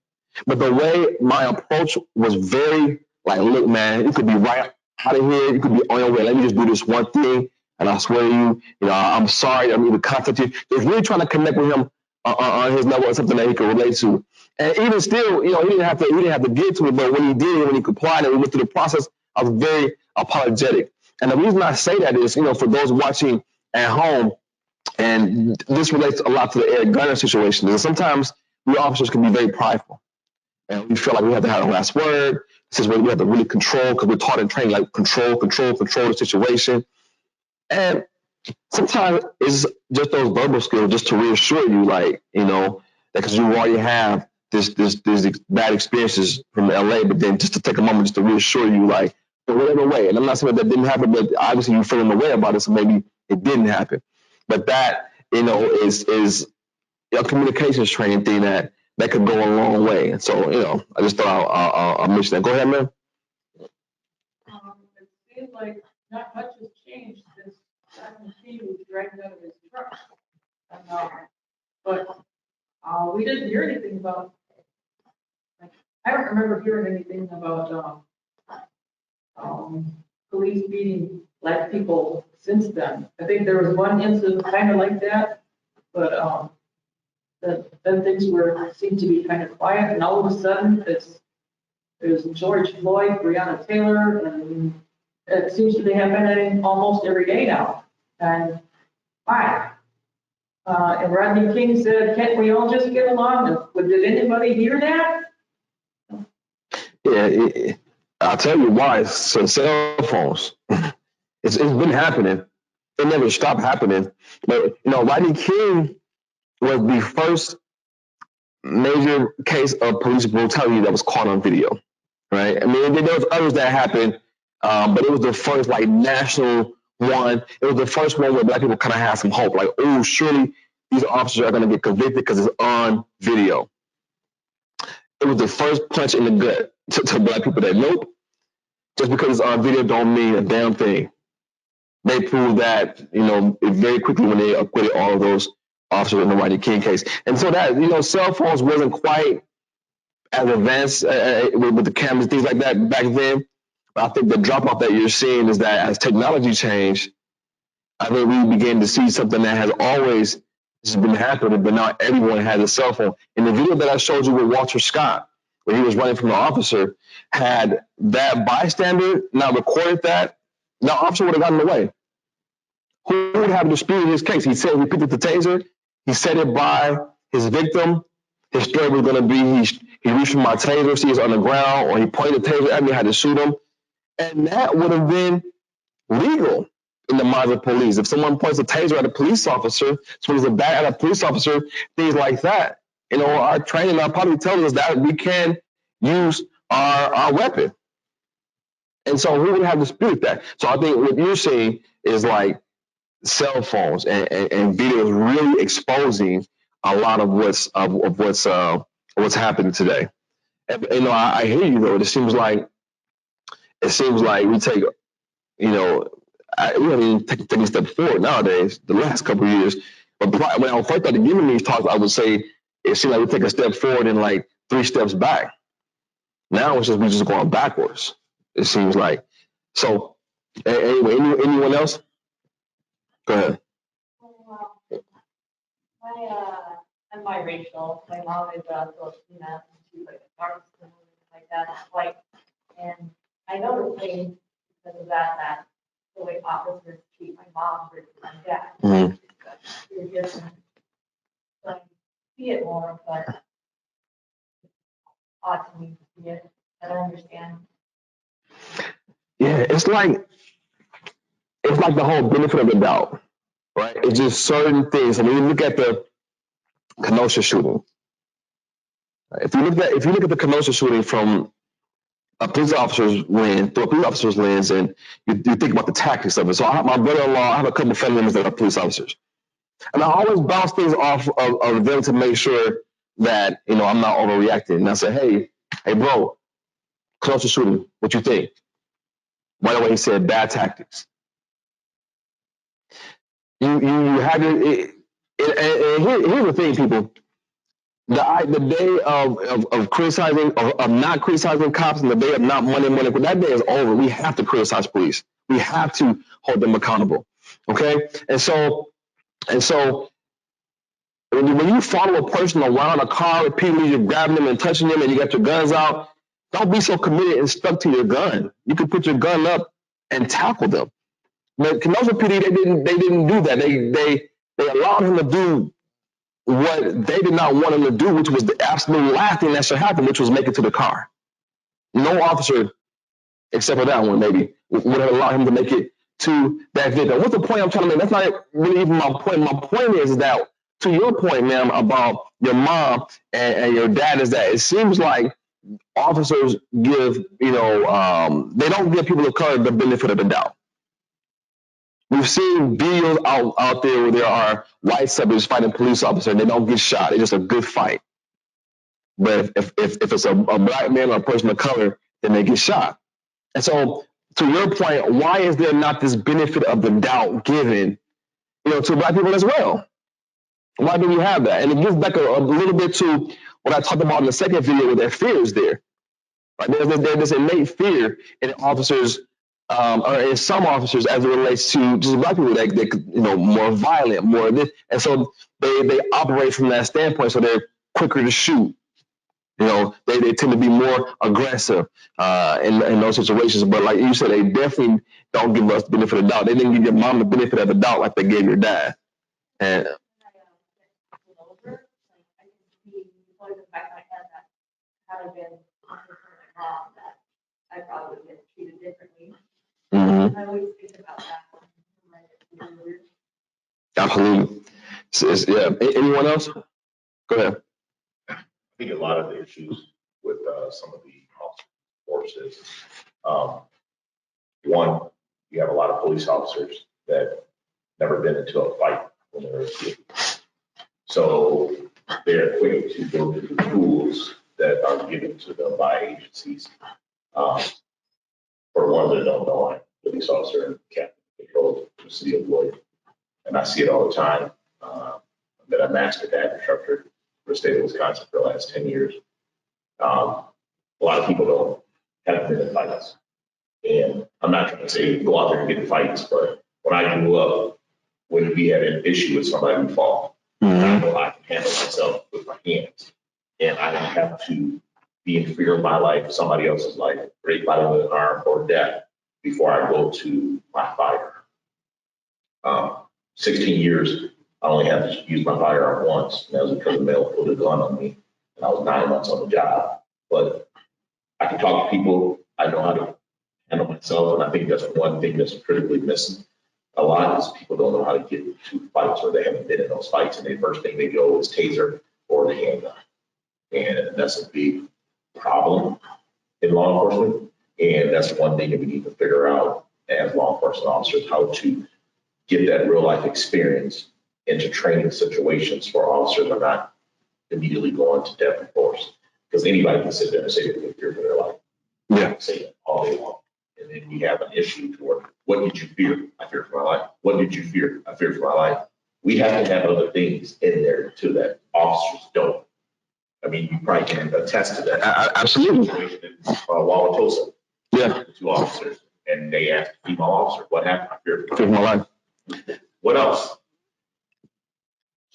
But the way my approach was very like, look, man, you could be right out of here. You could be on your way. Let me just do this one thing. And I swear to you, I'm sorry. I need to contact you. Just really trying to connect with him on his level of something that he could relate to. And even still, he didn't have to get to it. But when he did, when he complied and we went through the process, I was very apologetic. And the reason I say that is, for those watching at home, and this relates a lot to the Eric Garner situation, is sometimes we officers can be very prideful. And we feel like we have to have the last word. This is where we have to really control, because we're taught in training, like control the situation. And sometimes it's just those verbal skills just to reassure you, like, that because you already have these bad experiences from LA, but then just to take a moment just to reassure you, like, in whatever way. And I'm not saying that didn't happen, but obviously you feeling the way about it, so maybe it didn't happen. But that, is a communications training thing that could go a long way. And so, I just thought I'll mention that. Go ahead, man. It seems like not much has changed since Simon P. was dragged out of his truck. But we didn't hear anything about, I don't remember hearing anything about police beating black people since then. I think there was one incident kind of like that, but then things seemed to be kind of quiet, and all of a sudden there's George Floyd, Breonna Taylor, and it seems to be happening almost every day now. And why? And Rodney King said, "Can't we all just get along?" Did anybody hear that? Yeah, I'll tell you why. It's cell phones. It's been happening. It never stopped happening. But Rodney King was the first major case of police brutality that was caught on video, right? I mean, there was others that happened, but it was the first national one. It was the first one where black people kind of had some hope, like, oh, surely these officers are going to get convicted because it's on video. It was the first punch in the gut to black people that, nope, just because it's on video don't mean a damn thing. They proved that, very quickly when they acquitted all of those officers in the Rodney King case. And so that, cell phones wasn't quite as advanced with the cameras, things like that back then. But I think the drop off that you're seeing is that as technology changed, I think we began to see something that has always just been happening, but now everyone has a cell phone. In the video that I showed you with Walter Scott, when he was running from the officer, had that bystander not recorded that, the officer would have gotten away. Who would have disputed his case? He said he picked up the taser. He set it by his victim. His story was going to be he reached for my taser, see he's on the ground, or he pointed the taser at me, I had to shoot him. And that would have been legal in the minds of police. If someone points a taser at a police officer, swings a bat at a police officer, things like that. Our training, our probably tells us that we can use our weapon. And so who would have disputed that? So I think what you're saying is like cell phones and videos really exposing a lot of what's happening today. And, I hear you though. It seems like we take, we haven't even taken a step forward nowadays. The last couple of years, but when I first started giving these talks, I would say it seemed like we take a step forward and like 3 steps back. Now we're just going backwards. It seems like. So anyway, anyone else? Go ahead. I'm biracial. My mom is Filipina, and she's like a dark skin, like that, white. And I know the thing because of that the way officers treat my mom versus my dad. Mhm. You're different. So I see it more, but it's odd to me to see it. I don't understand. Yeah, it's like the whole benefit of the doubt, right? It's just certain things. I mean, you look at the Kenosha shooting. If you look at the Kenosha shooting from a police officer's lens, and you think about the tactics of it. So I have my brother-in-law, I have a couple of family members that are police officers, and I always bounce things off of them to make sure that I'm not overreacting. And I say, hey, bro, Kenosha shooting, what you think? Right away, he said bad tactics. You have your. Here's the thing, people. The day of criticizing, of not criticizing cops, and the day of not money, that day is over. We have to criticize police. We have to hold them accountable. Okay, and so when you follow a person around a car repeatedly, you're grabbing them and touching them, and you got your guns out. Don't be so committed and stuck to your gun. You can put your gun up and tackle them. But Kenosha PD, they didn't do that. They allowed him to do what they did not want him to do, which was the absolute last thing that should happen, which was make it to the car. No officer, except for that one, maybe, would have allowed him to make it to that vehicle. What's the point I'm trying to make? That's not really even my point. My point is that, to your point, ma'am, about your mom and your dad, is that it seems like officers give, they don't give people of color the benefit of the doubt. We've seen videos out there where there are white subjects fighting police officers and they don't get shot. It's just a good fight. But if it's a black man or a person of color, then they get shot. And so, to your point, why is there not this benefit of the doubt given, to black people as well? Why do we have that? And it gets back a little bit to what I talked about in the second video, where their fear is there. Right? There's this innate fear in officers, or in some officers, as it relates to just black people, they more violent, more of this, and so they operate from that standpoint. So they're quicker to shoot. They tend to be more aggressive in those situations. But like you said, they definitely don't give us the benefit of the doubt. They didn't give your mom the benefit of the doubt like they gave your dad. And I probably get treated differently. mm-hmm. I always think about that. Absolutely. Yeah. Anyone else? Go ahead. I think a lot of the issues with some of the forces, one, you have a lot of police officers that never been into a fight when they were a kid. So they're quick to go to the tools that are given to them by agencies. For one that don't know, I'm a police officer and captain control the city of Lloyd. And I see it all the time. I've been a master dad instructor for the state of Wisconsin for the last 10 years. A lot of people haven't been in fights. And I'm not trying to say go out there and get in fights, but when I grew up, when we had an issue with somebody, we fought. Mm-hmm. I know I can handle myself with my hands. And I don't have to be in fear of my life, somebody else's life, break by an arm or death before I go to my firearm. 16 years, I only had to use my firearm once, and that was because the male put a gun on me, and I was 9 months on the job. But I can talk to people. I know how to handle myself, and I think that's one thing that's critically missing. A lot is people don't know how to get to fights, or they haven't been in those fights, and the first thing they go is taser or the handgun. And that's a big problem in law enforcement. And that's one thing that we need to figure out as law enforcement officers, how to get that real life experience into training situations for officers are not immediately going to deadly force. Because anybody can sit there and say they fear for their life. Yeah. Say it all day long. And then we have an issue toward, what did you fear? I fear for my life. What did you fear? I fear for my life. We have to have other things in there too that officers don't. I mean, you probably can attest to that. Absolutely. In Wauwatosa. Yeah. The 2 officers, and they asked the female officer, what happened? I fear for my life. What else?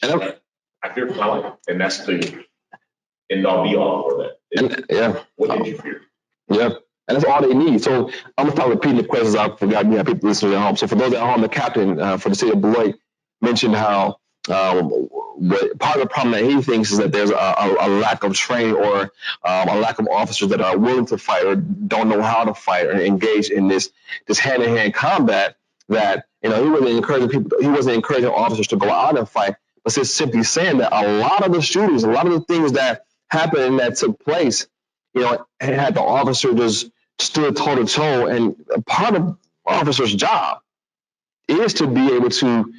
And I fear for my life, and that's the end all be all for that. And, yeah. What did you fear? Yeah, and that's all they need. So I'm gonna start repeating the questions. I forgot we have people listening at home. So for those at home, the captain for the city of Beloit mentioned how part of the problem that he thinks is that there's a lack of training or a lack of officers that are willing to fight or don't know how to fight or engage in this hand-to-hand combat. That he wasn't encouraging people. He wasn't encouraging officers to go out and fight, but just simply saying that a lot of the shootings, a lot of the things that happened and that took place, had the officer just stood toe to toe. And part of officer's job is to be able to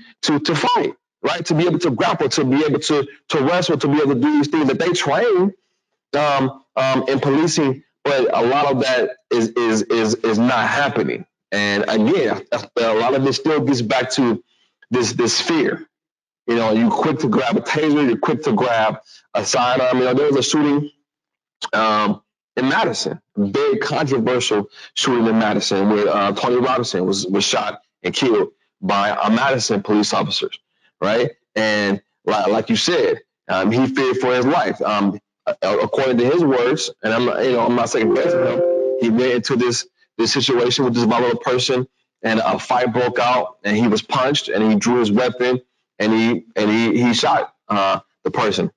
fight, right? To be able to grapple, to be able to wrestle, to be able to do these things that they train in policing. But a lot of that is not happening. And again, a lot of it still gets back to this fear. You're quick to grab a taser, you're quick to grab a sidearm. There was a shooting in Madison, a very controversial shooting in Madison where Tony Robinson was shot and killed by a Madison police officers, right? And like you said, he feared for his life. According to his words, and I'm not second guessing him, he went into this situation with this vulnerable person, and a fight broke out, and he was punched, and he drew his weapon, and he shot the person.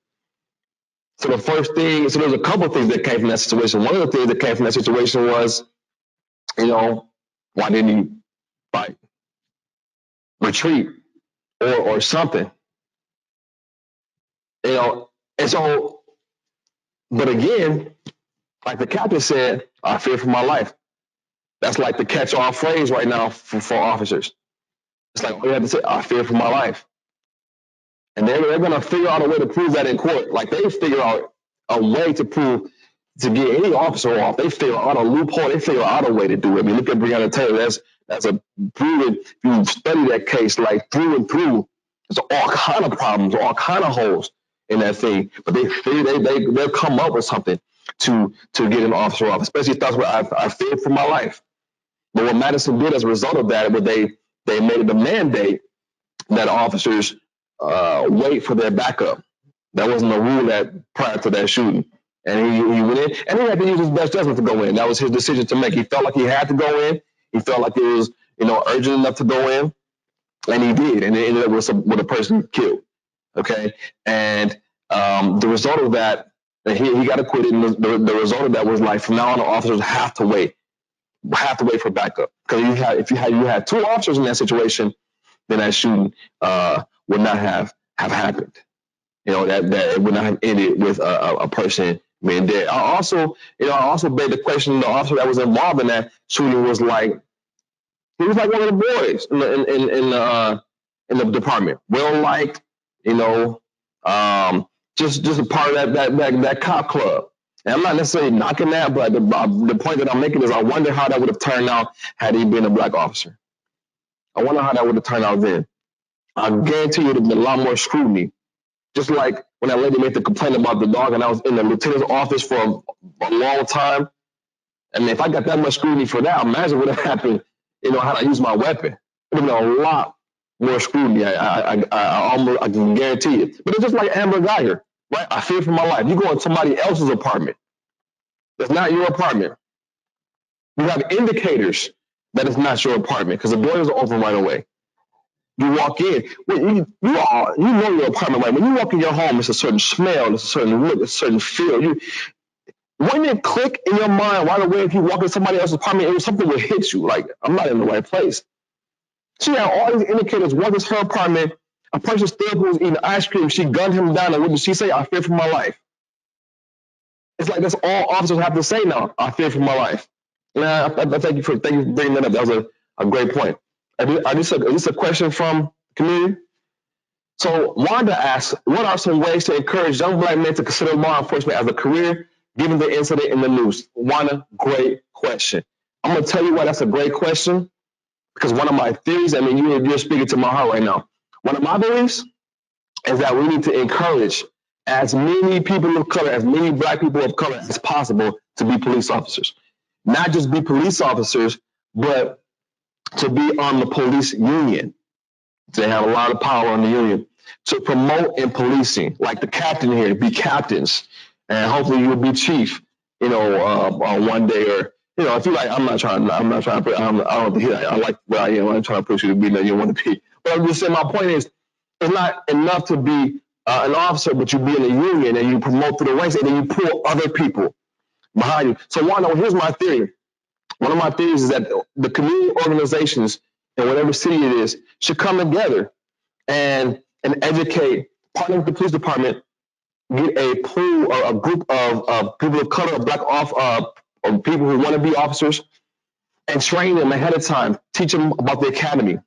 So the first thing, so there's a couple of things that came from that situation. One of the things that came from that situation was, why didn't he fight, retreat, or something? And so, but again, like the captain said, I fear for my life. That's like the catch-all phrase right now for officers. It's like, all you have to say, I fear for my life. And they're going to figure out a way to prove that in court. Like they figure out a way to get any officer off. They figure out a loophole. They figure out a way to do it. I mean, look at Breonna Taylor. That's a proven, if you study that case like through and through, there's all kind of problems, all kind of holes in that thing. But they'll come up with something to get an officer off, especially if that's where I feared for my life. But what Madison did as a result of that, what they made it a mandate that officers wait for their backup. That wasn't a rule prior to that shooting. And he went in, and he had to use his best judgment to go in. That was his decision to make. He felt like he had to go in. He felt like it was, urgent enough to go in, and he did. And it ended up with a person killed. Okay, and the result of that, he got acquitted. And the result of that was like from now on, the officers have to wait for backup. Because if you had two officers in that situation, then that shooting would not have happened. That it would not have ended with a person being dead. I also made the question, the officer that was involved in that shooting was like, he was like one of the boys in the department. Well liked, just a part of that cop club. And I'm not necessarily knocking that, but the point that I'm making is I wonder how that would have turned out had he been a black officer. I wonder how that would have turned out then. I guarantee you it would have been a lot more scrutiny. Just like when that lady made the complaint about the dog and I was in the lieutenant's office for a long time. I mean, if I got that much scrutiny for that, imagine what would have happened, how I use my weapon. It would have been a lot more scrutiny. I can guarantee it. But it's just like Amber Geiger, right? I fear for my life. You go in somebody else's apartment. That's not your apartment. You have indicators that it's not your apartment because the doors are open right away. You walk in, you know your apartment, right? When you walk in your home, it's a certain smell, it's a certain look, it's a certain feel. Wouldn't it click in your mind right away if you walk in somebody else's apartment, it was something would hit you, like, I'm not in the right place. She had all these indicators. What is her apartment? A person still who was eating ice cream, she gunned him down, and what did she say? I fear for my life. It's like that's all officers have to say now. I fear for my life. I thank you for bringing that up. That was a great point. Is this a question from the community? So Wanda asks, what are some ways to encourage young black men to consider law enforcement as a career, given the incident in the news? Wanda, great question. I'm going to tell you why that's a great question, because one of my theories, you're speaking to my heart right now. One of my beliefs is that we need to encourage as many people of color, as many black people of color as possible to be police officers. Not just be police officers, but to be on the police union. They have a lot of power on the union. to promote in policing, like the captain here, be captains, and hopefully you'll be chief, one day, or if you like, I'm not trying to, I don't think I like where I am. I'm trying to push you to be that you want to be. But I'm just saying, my point is, it's not enough to be an officer, but you be in a union and you promote through the ranks, and then you pull other people behind you. So here's my theory. One of my theories is that the community organizations in whatever city it is should come together and educate, partner with the police department, get a pool or a group of people of color, black people who want to be officers, and train them ahead of time, teach them about the academy,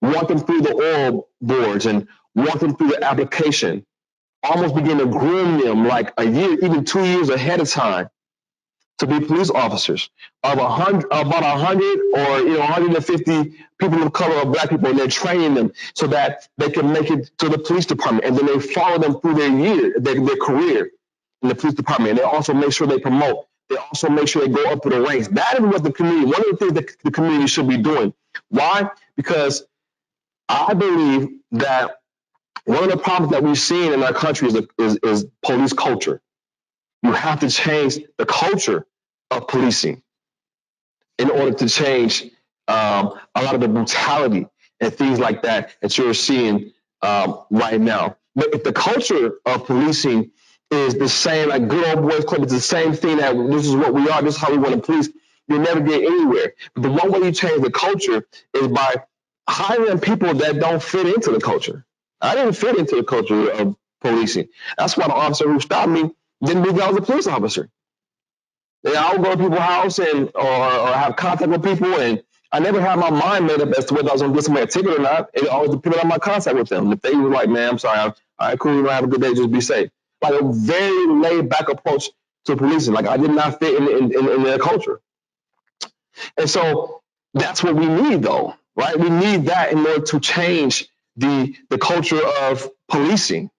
walk them through the oral boards and walk them through the application, almost begin to groom them like a year, even 2 years ahead of time to be police officers. About 100 or 150 people of color or black people, and they're training them so that they can make it to the police department, and then they follow them through their career in the police department. And they also make sure they promote. They also make sure they go up to the ranks. That is what the community, one of the things that the community should be doing. Why? Because I believe that one of the problems that we've seen in our country is police culture. You have to change the culture of policing in order to change a lot of the brutality and things like that you're seeing right now. But if the culture of policing is the same, like good old boys club, it's the same thing, that this is what we are, this is how we want to police, you'll never get anywhere. But the one way you change the culture is by hiring people that don't fit into the culture. I didn't fit into the culture of policing. That's why the officer who stopped me didn't believe I was a police officer. I would go to people's house or have contact with people, and I never had my mind made up as to whether I was going to get somebody a ticket or not. It always depended on my contact with them. If they were like, man, I'm sorry, all right, cool, you have a good day, just be safe. Like a very laid back approach to policing. Like I did not fit in their culture. And so that's what we need, though, right? We need that in order to change the culture of policing.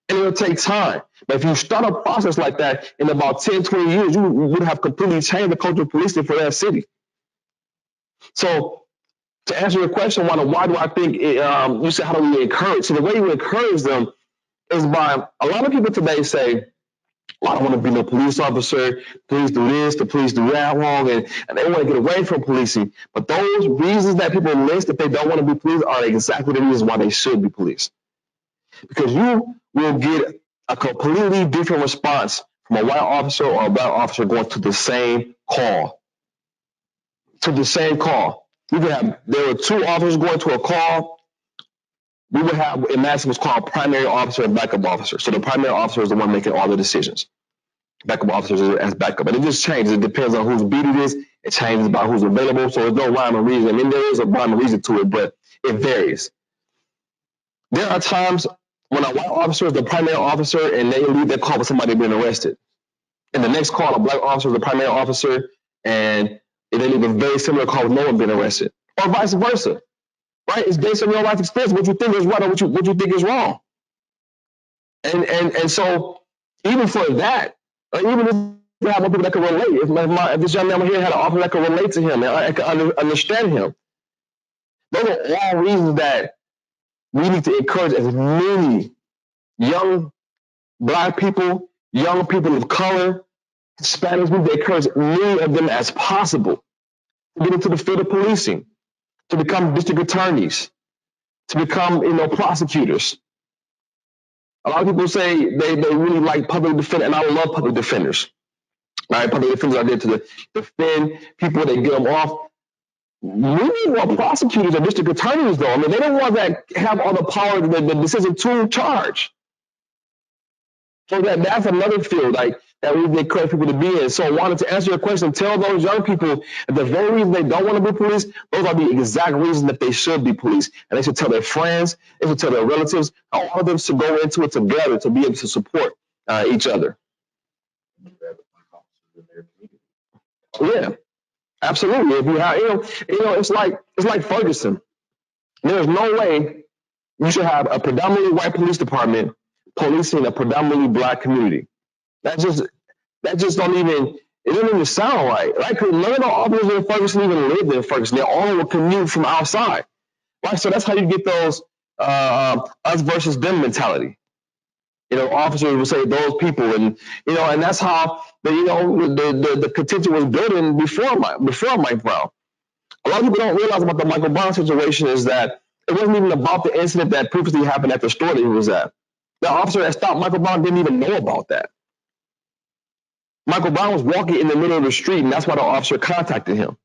And it'll take time. But if you start a process like that, in about 10, 20 years, you would have completely changed the culture of policing for that city. So to answer your question, why do I think, you said, how do we encourage? So the way you encourage them is by, a lot of people today say, well, I don't want to be no police officer, police do this, the police do that wrong, and they want to get away from policing. But those reasons that people list that they don't want to be police are exactly the reasons why they should be police. Because you will get a completely different response from a white officer or a black officer going to the same call. To the same call. There were two officers going to a call. We would have, in Madison, what's called primary officer and backup officer. So the primary officer is the one making all the decisions. Backup officers as backup. And it just changes. It depends on whose beat it is. It changes by who's available. So there's no rhyme or reason. I mean, there is a rhyme or reason to it, but it varies. There are times when a white officer is the primary officer and they leave that call with somebody being arrested. And the next call, a black officer is the primary officer, and they leave a very similar call with no one being arrested. Or vice versa. Right? It's based on your life experience, what you think is right or what you think is wrong. And so even for that, even if you have people that can relate, if this young man here had an officer that could relate to him and I could understand him, those are all reasons that we need to encourage as many young black people, young people of color, Hispanics, we need to encourage many of them as possible to get into the field of policing, to become district attorneys, to become, prosecutors. A lot of people say they really like public defenders, and I love public defenders. Right? Public defenders are there to defend people, they get them off. We need more prosecutors and district attorneys, though. I mean, they don't want that have all the power, the decision to charge. So that's another field that we encourage people to be in. So I wanted to answer your question, tell those young people that the very reason they don't want to be police, those are the exact reasons that they should be police. And they should tell their friends, they should tell their relatives, all of them should go into it together to be able to support each other. Yeah, absolutely. If you have, it's like Ferguson. There's no way you should have a predominantly white police department policing a predominantly black community. That just don't even, it doesn't even sound right. Right? Because none of the officers in Ferguson even lived in Ferguson. They all would commute from outside. Right? So that's how you get those us versus them mentality. You know, officers would say those people, and you know, and that's how the contention was building before Mike Brown. A lot of people don't realize about the Michael Brown situation is that it wasn't even about the incident that previously happened at the store that he was at. The officer that stopped Michael Brown didn't even know about that. Michael Brown was walking in the middle of the street, and that's why the officer contacted him,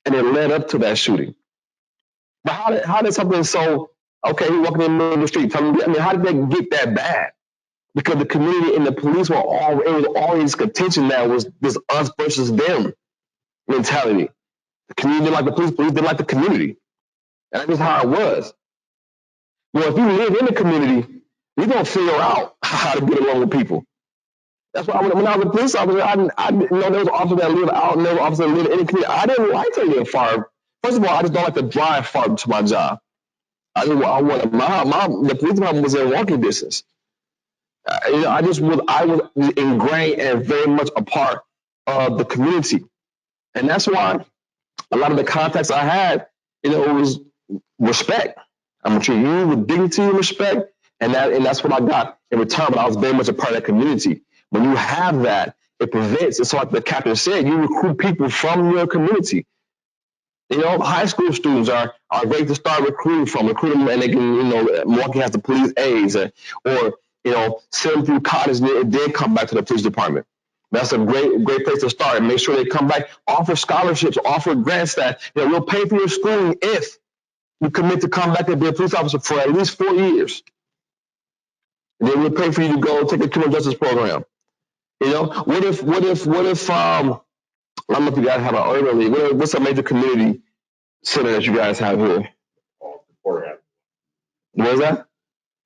and it led up to that shooting. But how did something so okay? He walking in the middle of the street. I mean, how did they get that bad? Because the community and the police were all, it was always contention that was this us versus them mentality. The community didn't like the police didn't like the community. And that's just how it was. Well, if you live in the community, you're going to figure out how to get along with people. That's why when I was a police officer, I there was an officer that lived out and there was an officer that lived in the community. I didn't like to live far. First of all, I just don't like to drive far to my job. The police department was in walking distance. I was ingrained and very much a part of the community. And that's why a lot of the contacts I had, it was respect. I'm gonna treat you with dignity and respect, and that's what I got in return. But I was very much a part of that community. When you have that, it prevents. It's like the captain said, you recruit people from your community. You know, high school students are ready to start recruiting them, and they can, Milwaukee has the police aides, or send them through college and then come back to the police department. That's a great place to start. And make sure they come back, offer scholarships, offer grants that we'll pay for your schooling if you commit to come back and be a police officer for at least 4 years. And then we'll pay for you to go take a criminal justice program. What if I don't know if you guys have an urban league. What's a major community center that you guys have here? Porter Avenue. What is that?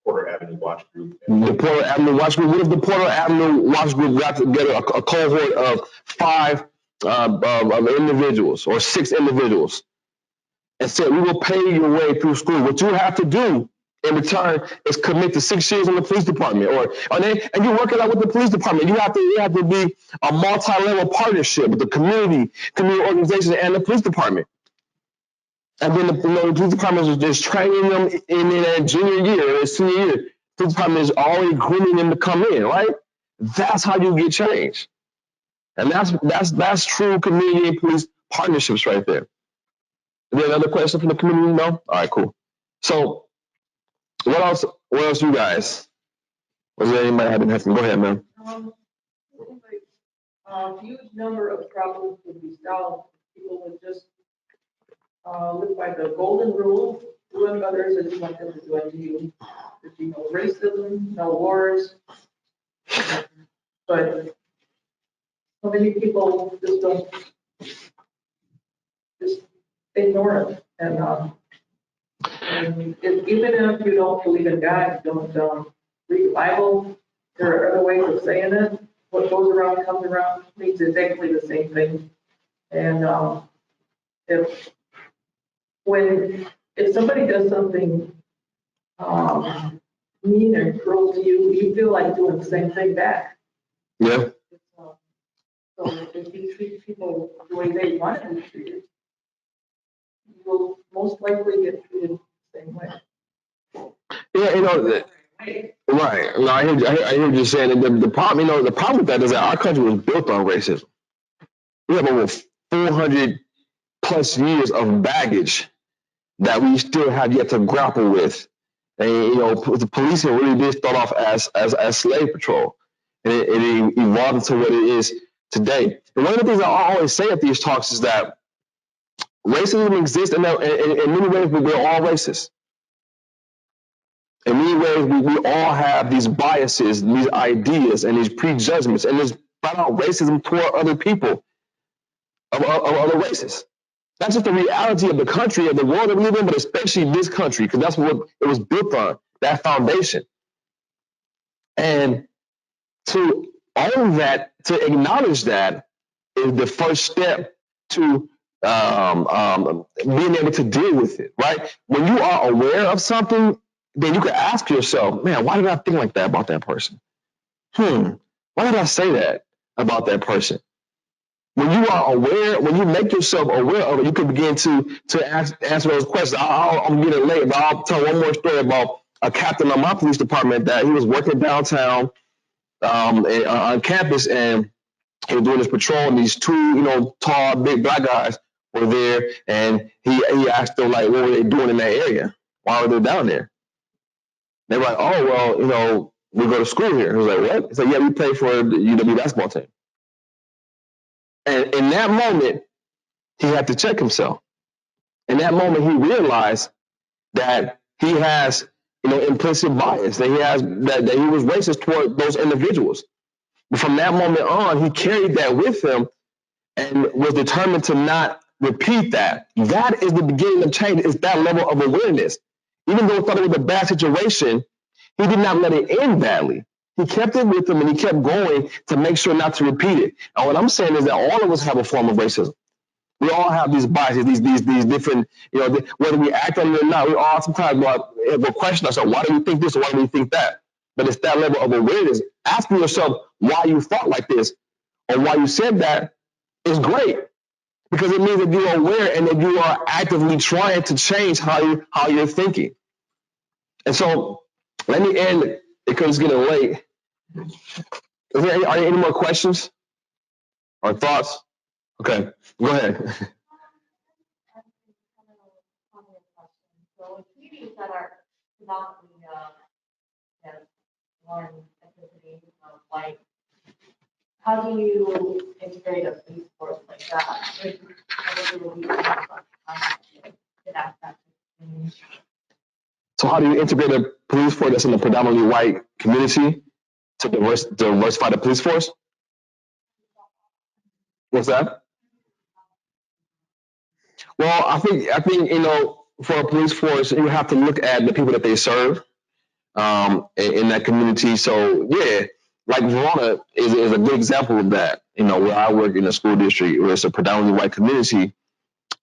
Porter Avenue Watch Group. The Porter Avenue Watch Group. What if the Porter Avenue Watch Group got together a cohort of 5 individuals or 6 individuals and said, we will pay your way through school. What you have to do in return is commit to 6 years in the police department, and you're working out with the police department. You have to be a multi-level partnership with the community organization, and the police department. And then the police department is just training them in their junior year or senior year. The police department is already grooming them to come in, right? That's how you get change. And that's true community and police partnerships right there. Is there another question from the community? No? All right, cool. So what else you guys? Was there anybody having anything? Go ahead, man. A huge number of problems would be solved. People would just live by the golden rule: do unto others as you want them to do unto you. There'd be no racism, no wars. But so many people just don't, just ignore it. And even if you don't believe in God, you don't read the Bible, there are other ways of saying it. What goes around comes around means exactly the same thing. And if somebody does something mean or cruel to you, you feel like doing the same thing back. Yeah. So if you treat people the way they want to be treated, you will most likely get treated the same way. Yeah, right. No, I hear you saying that the problem with that is that our country was built on racism. We have over 400 plus years of baggage that we still have yet to grapple with. And the policing really did start off as slave patrol, and it evolved into what it is today. And one of the things I always say at these talks is that racism exists, and in many ways we're all racist. In many ways, we all have these biases, these ideas, and these prejudgments, and there's flat out racism toward other people of other races. That's just the reality of the country, of the world that we live in, but especially this country, because that's what it was built on, that foundation. And to own that, to acknowledge that, is the first step to being able to deal with it, right? When you are aware of something, then you can ask yourself, man, why did I think like that about that person? Why did I say that about that person? When you are aware, when you make yourself aware of it, you can begin to answer those questions. I'm getting late, but I'll tell one more story about a captain of my police department that he was working downtown on campus, and he was doing his patrol, and these two, tall, big black guys were there, and he asked them, like, what were they doing in that area? Why were they down there? They were like, oh, well, we go to school here. He was like, what? He said, yeah, we play for the UW basketball team. And in that moment, he had to check himself. In that moment, he realized that he has, implicit bias, that he has that he was racist toward those individuals. But from that moment on, he carried that with him and was determined to not repeat that. That is the beginning of change. It's that level of awareness. Even though he thought it was a bad situation, he did not let it end badly. He kept it with him and he kept going to make sure not to repeat it. And what I'm saying is that all of us have a form of racism. We all have these biases, these different, whether we act on it or not, we all sometimes will question ourselves, why do we think this or why do we think that? But it's that level of awareness. Asking yourself why you thought like this or why you said that is great, because it means that you're aware and that you are actively trying to change how you're thinking. And so let me end, because it's getting late. Are there any more questions or thoughts? Okay, go ahead. So in communities that are predominantly, one ethnicity, white, how do you integrate a police force like that? So how do you integrate a police force that's in a predominantly white community to diversify the police force? What's that? Well, I think for a police force, you have to look at the people that they serve in that community. So yeah, like Verona is a good example of that. Where I work in a school district where it's a predominantly white community,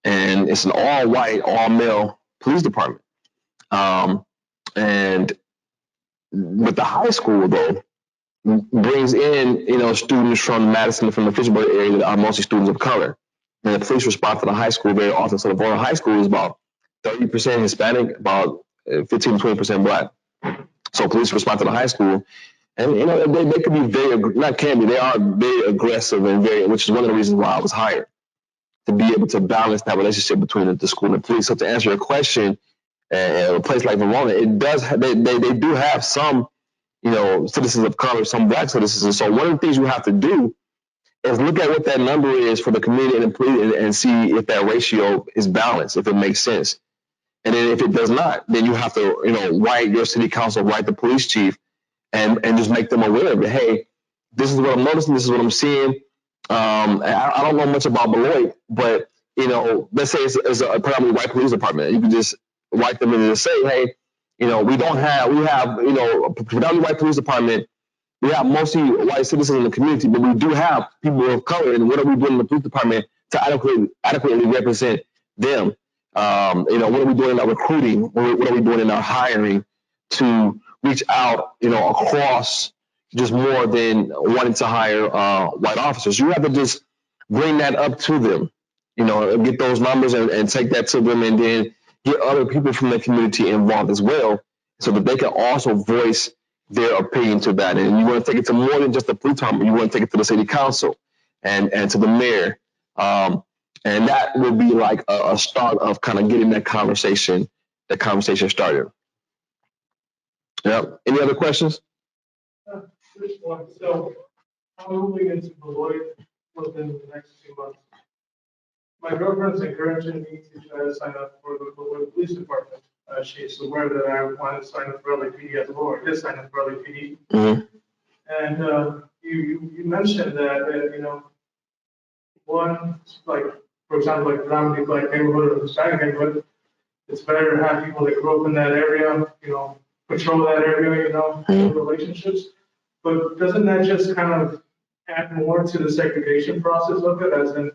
and it's an all white, all male police department. And with the high school though, brings in students from Madison, from the Fitchburg area that are mostly students of color. And the police respond to the high school very often. So the Verona High School is about 30% Hispanic, about 15 to 20% Black. So police respond to the high school, and they could be they are very aggressive and which is one of the reasons why I was hired, to be able to balance that relationship between the school and the police. So to answer your question, a place like Verona, they do have some citizens of color, some Black citizens. So one of the things you have to do is look at what that number is for the community and the police, and see if that ratio is balanced, if it makes sense. And then if it does not, then you have to, write your city council, write the police chief, and just make them aware of it. Hey, this is what I'm noticing. This is what I'm seeing. I don't know much about Beloit, but let's say it's a predominantly white police department. You can just write them and just say, hey, we have a predominantly white police department. We have mostly white citizens in the community, but we do have people of color. And what are we doing in the police department to adequately represent them? What are we doing in our recruiting? What are we doing in our hiring to reach out, across just more than wanting to hire white officers? You have to just bring that up to them, get those numbers and take that to them, and then get other people from the community involved as well, so that they can also voice their opinion to that. And you want to take it to more than just the police department. You want to take it to the city council and to the mayor. And that will be like a start of kind of getting that conversation started. Yep. Any other questions? Just one. So I'm moving into Beloit within the next 2 months. My girlfriend's encouraging me to try to sign up for the Beloit Police Department. She's aware that I want to sign up for LAPD as well, or did sign up for LAPD. Mm-hmm. And you mentioned that one, like, for example, like predominantly Black neighborhood or Hispanic neighborhood, it's better to have people that grew up in that area, patrol that area, build relationships. But doesn't that just kind of add more to the segregation process of it, as in,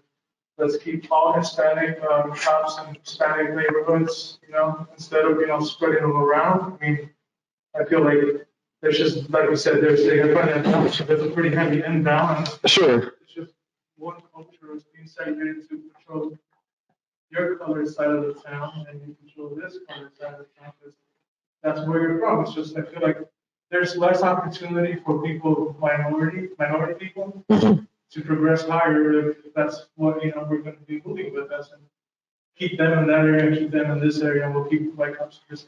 let's keep all Hispanic cops in Hispanic neighborhoods, instead of, spreading them around? I mean, I feel like there's just, like we said, there's a pretty heavy imbalance. Sure. It's just one culture segregated to patrol your colored side of the town and you control this colored side of the town, because that's where you're from. It's just, I feel like there's less opportunity for people, minority people Mhm. to progress higher if that's what, we're gonna be moving with us. And keep them in that area, keep them in this area, and we'll keep like up to this.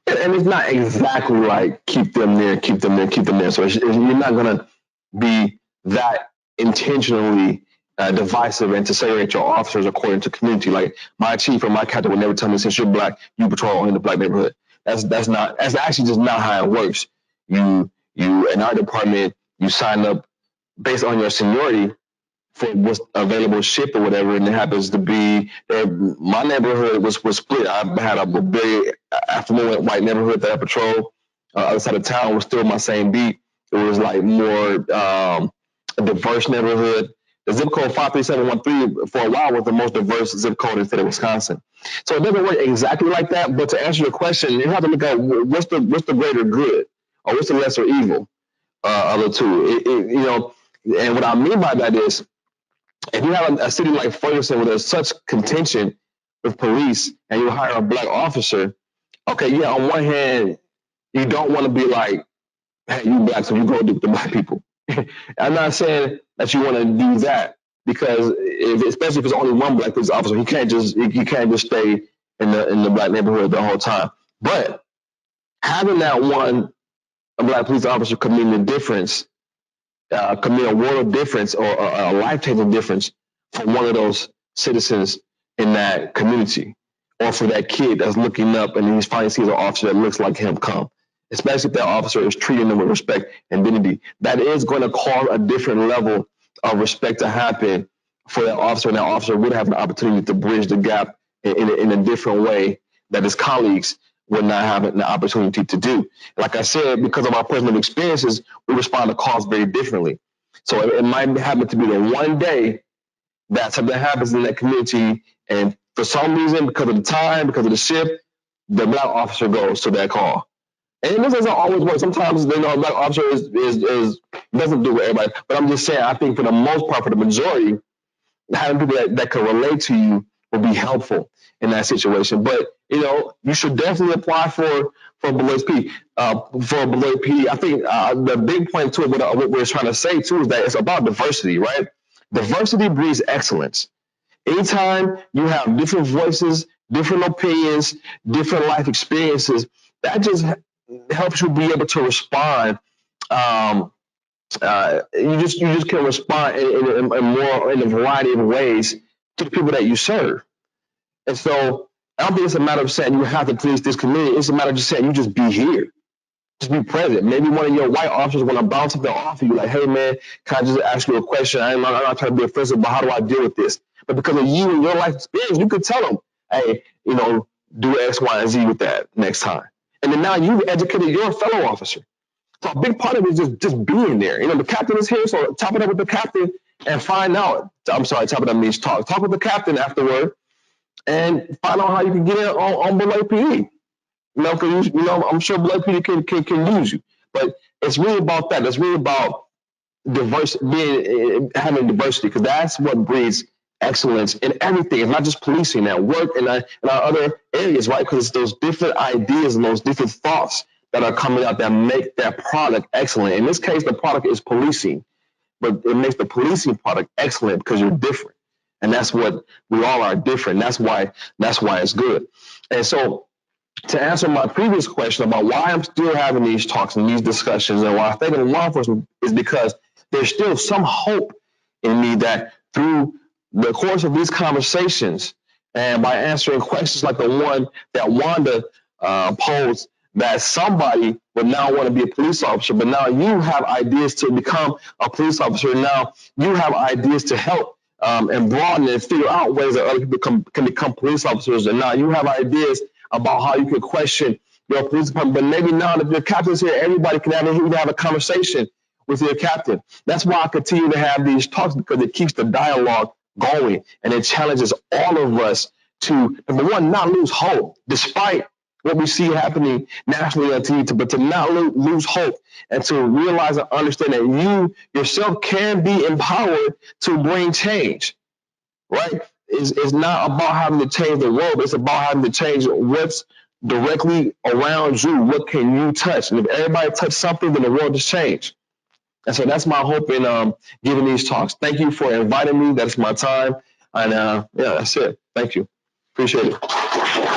And it's not exactly like keep them there, keep them there, keep them there. So you're not going to be that intentionally divisive and to segregate your officers according to community. Like my chief or my captain would never tell me, since you're black, you patrol only the black neighborhood. That's actually just not how it works. You in our department, you sign up based on your seniority for what's available ship or whatever, and it happens to be my neighborhood was split. I had a very affluent white neighborhood that I patrolled. Other side of town was still my same beat. It was like more a diverse neighborhood. The zip code 53713 for a while was the most diverse zip code in the state of Wisconsin. So it doesn't work exactly like that. But to answer your question, you have to look at what's the greater good or what's the lesser evil of the two. And what I mean by that is, if you have a city like Ferguson where there's such contention with police and you hire a black officer, okay, yeah, on one hand, you don't want to be like, hey, you black, so you go do the black people. I'm not saying that you want to do that, because especially if it's only one black police officer, he can't just stay in the black neighborhood the whole time. But having that one a black police officer commit a world difference or a life-changing difference for one of those citizens in that community, or for that kid that's looking up and he's finally sees an officer that looks like him come, especially if that officer is treating them with respect and dignity. That is going to cause a different level of respect to happen for that officer, and that officer would have an opportunity to bridge the gap in a different way that his colleagues would not have the opportunity to do. Like I said, because of our personal experiences, we respond to calls very differently. So it might happen to be the one day that something happens in that community, and for some reason, because of the time, because of the shift, the black officer goes to that call. And this doesn't always work. Sometimes a black officer doesn't do it everybody. But I'm just saying, I think for the most part, for the majority, having people that can relate to you will be helpful in that situation. But you should definitely apply for Beloit PD. For Beloit PD, I think the big point to it, what we're trying to say too, is that it's about diversity, right? Diversity breeds excellence. Anytime you have different voices, different opinions, different life experiences, that just helps you be able to respond. You just can respond in a variety of ways to the people that you serve. And so I don't think it's a matter of saying you have to police this community. It's a matter of just saying you just be here. Just be present. Maybe one of your white officers want to bounce something off of you, like, hey man, can I just ask you a question? I'm not trying to be offensive, but how do I deal with this? But because of you and your life experience, you could tell them, hey, do X, Y, and Z with that next time. And then now you've educated your fellow officer. So a big part of it is just being there. The captain is here, so top it up with the captain and find out. I'm sorry, top it up means talk. Talk with the captain afterward and find out how you can get in on Beloit PD. Because I'm sure Beloit PD can use you. But it's really about that. It's really about having diversity, because that's what breeds excellence in everything. It's not just policing, at work and our other areas, right? Because it's those different ideas and those different thoughts that are coming out that make that product excellent. In this case, the product is policing, but it makes the policing product excellent because you're different. And that's what we all are, different. That's why it's good. And so to answer my previous question about why I'm still having these talks and these discussions and why I think of law enforcement is because there's still some hope in me that through the course of these conversations and by answering questions like the one that Wanda posed, that somebody would now want to be a police officer, but now you have ideas to become a police officer. Now you have ideas to help and broaden and figure out ways that other people can become police officers. And now you have ideas about how you can question your police department. But maybe now that your captain's here, everybody can have a conversation with your captain. That's why I continue to have these talks, because it keeps the dialogue going and it challenges all of us to, number one, not lose hope, despite what we see happening nationally on TV, but to not lose hope and to realize and understand that you yourself can be empowered to bring change. right? It's not about having to change the world, but it's about having to change what's directly around you. What can you touch? And if everybody touch something, then the world has changed. And so that's my hope in giving these talks. Thank you for inviting me. That's my time. And yeah, that's it. Thank you. Appreciate it.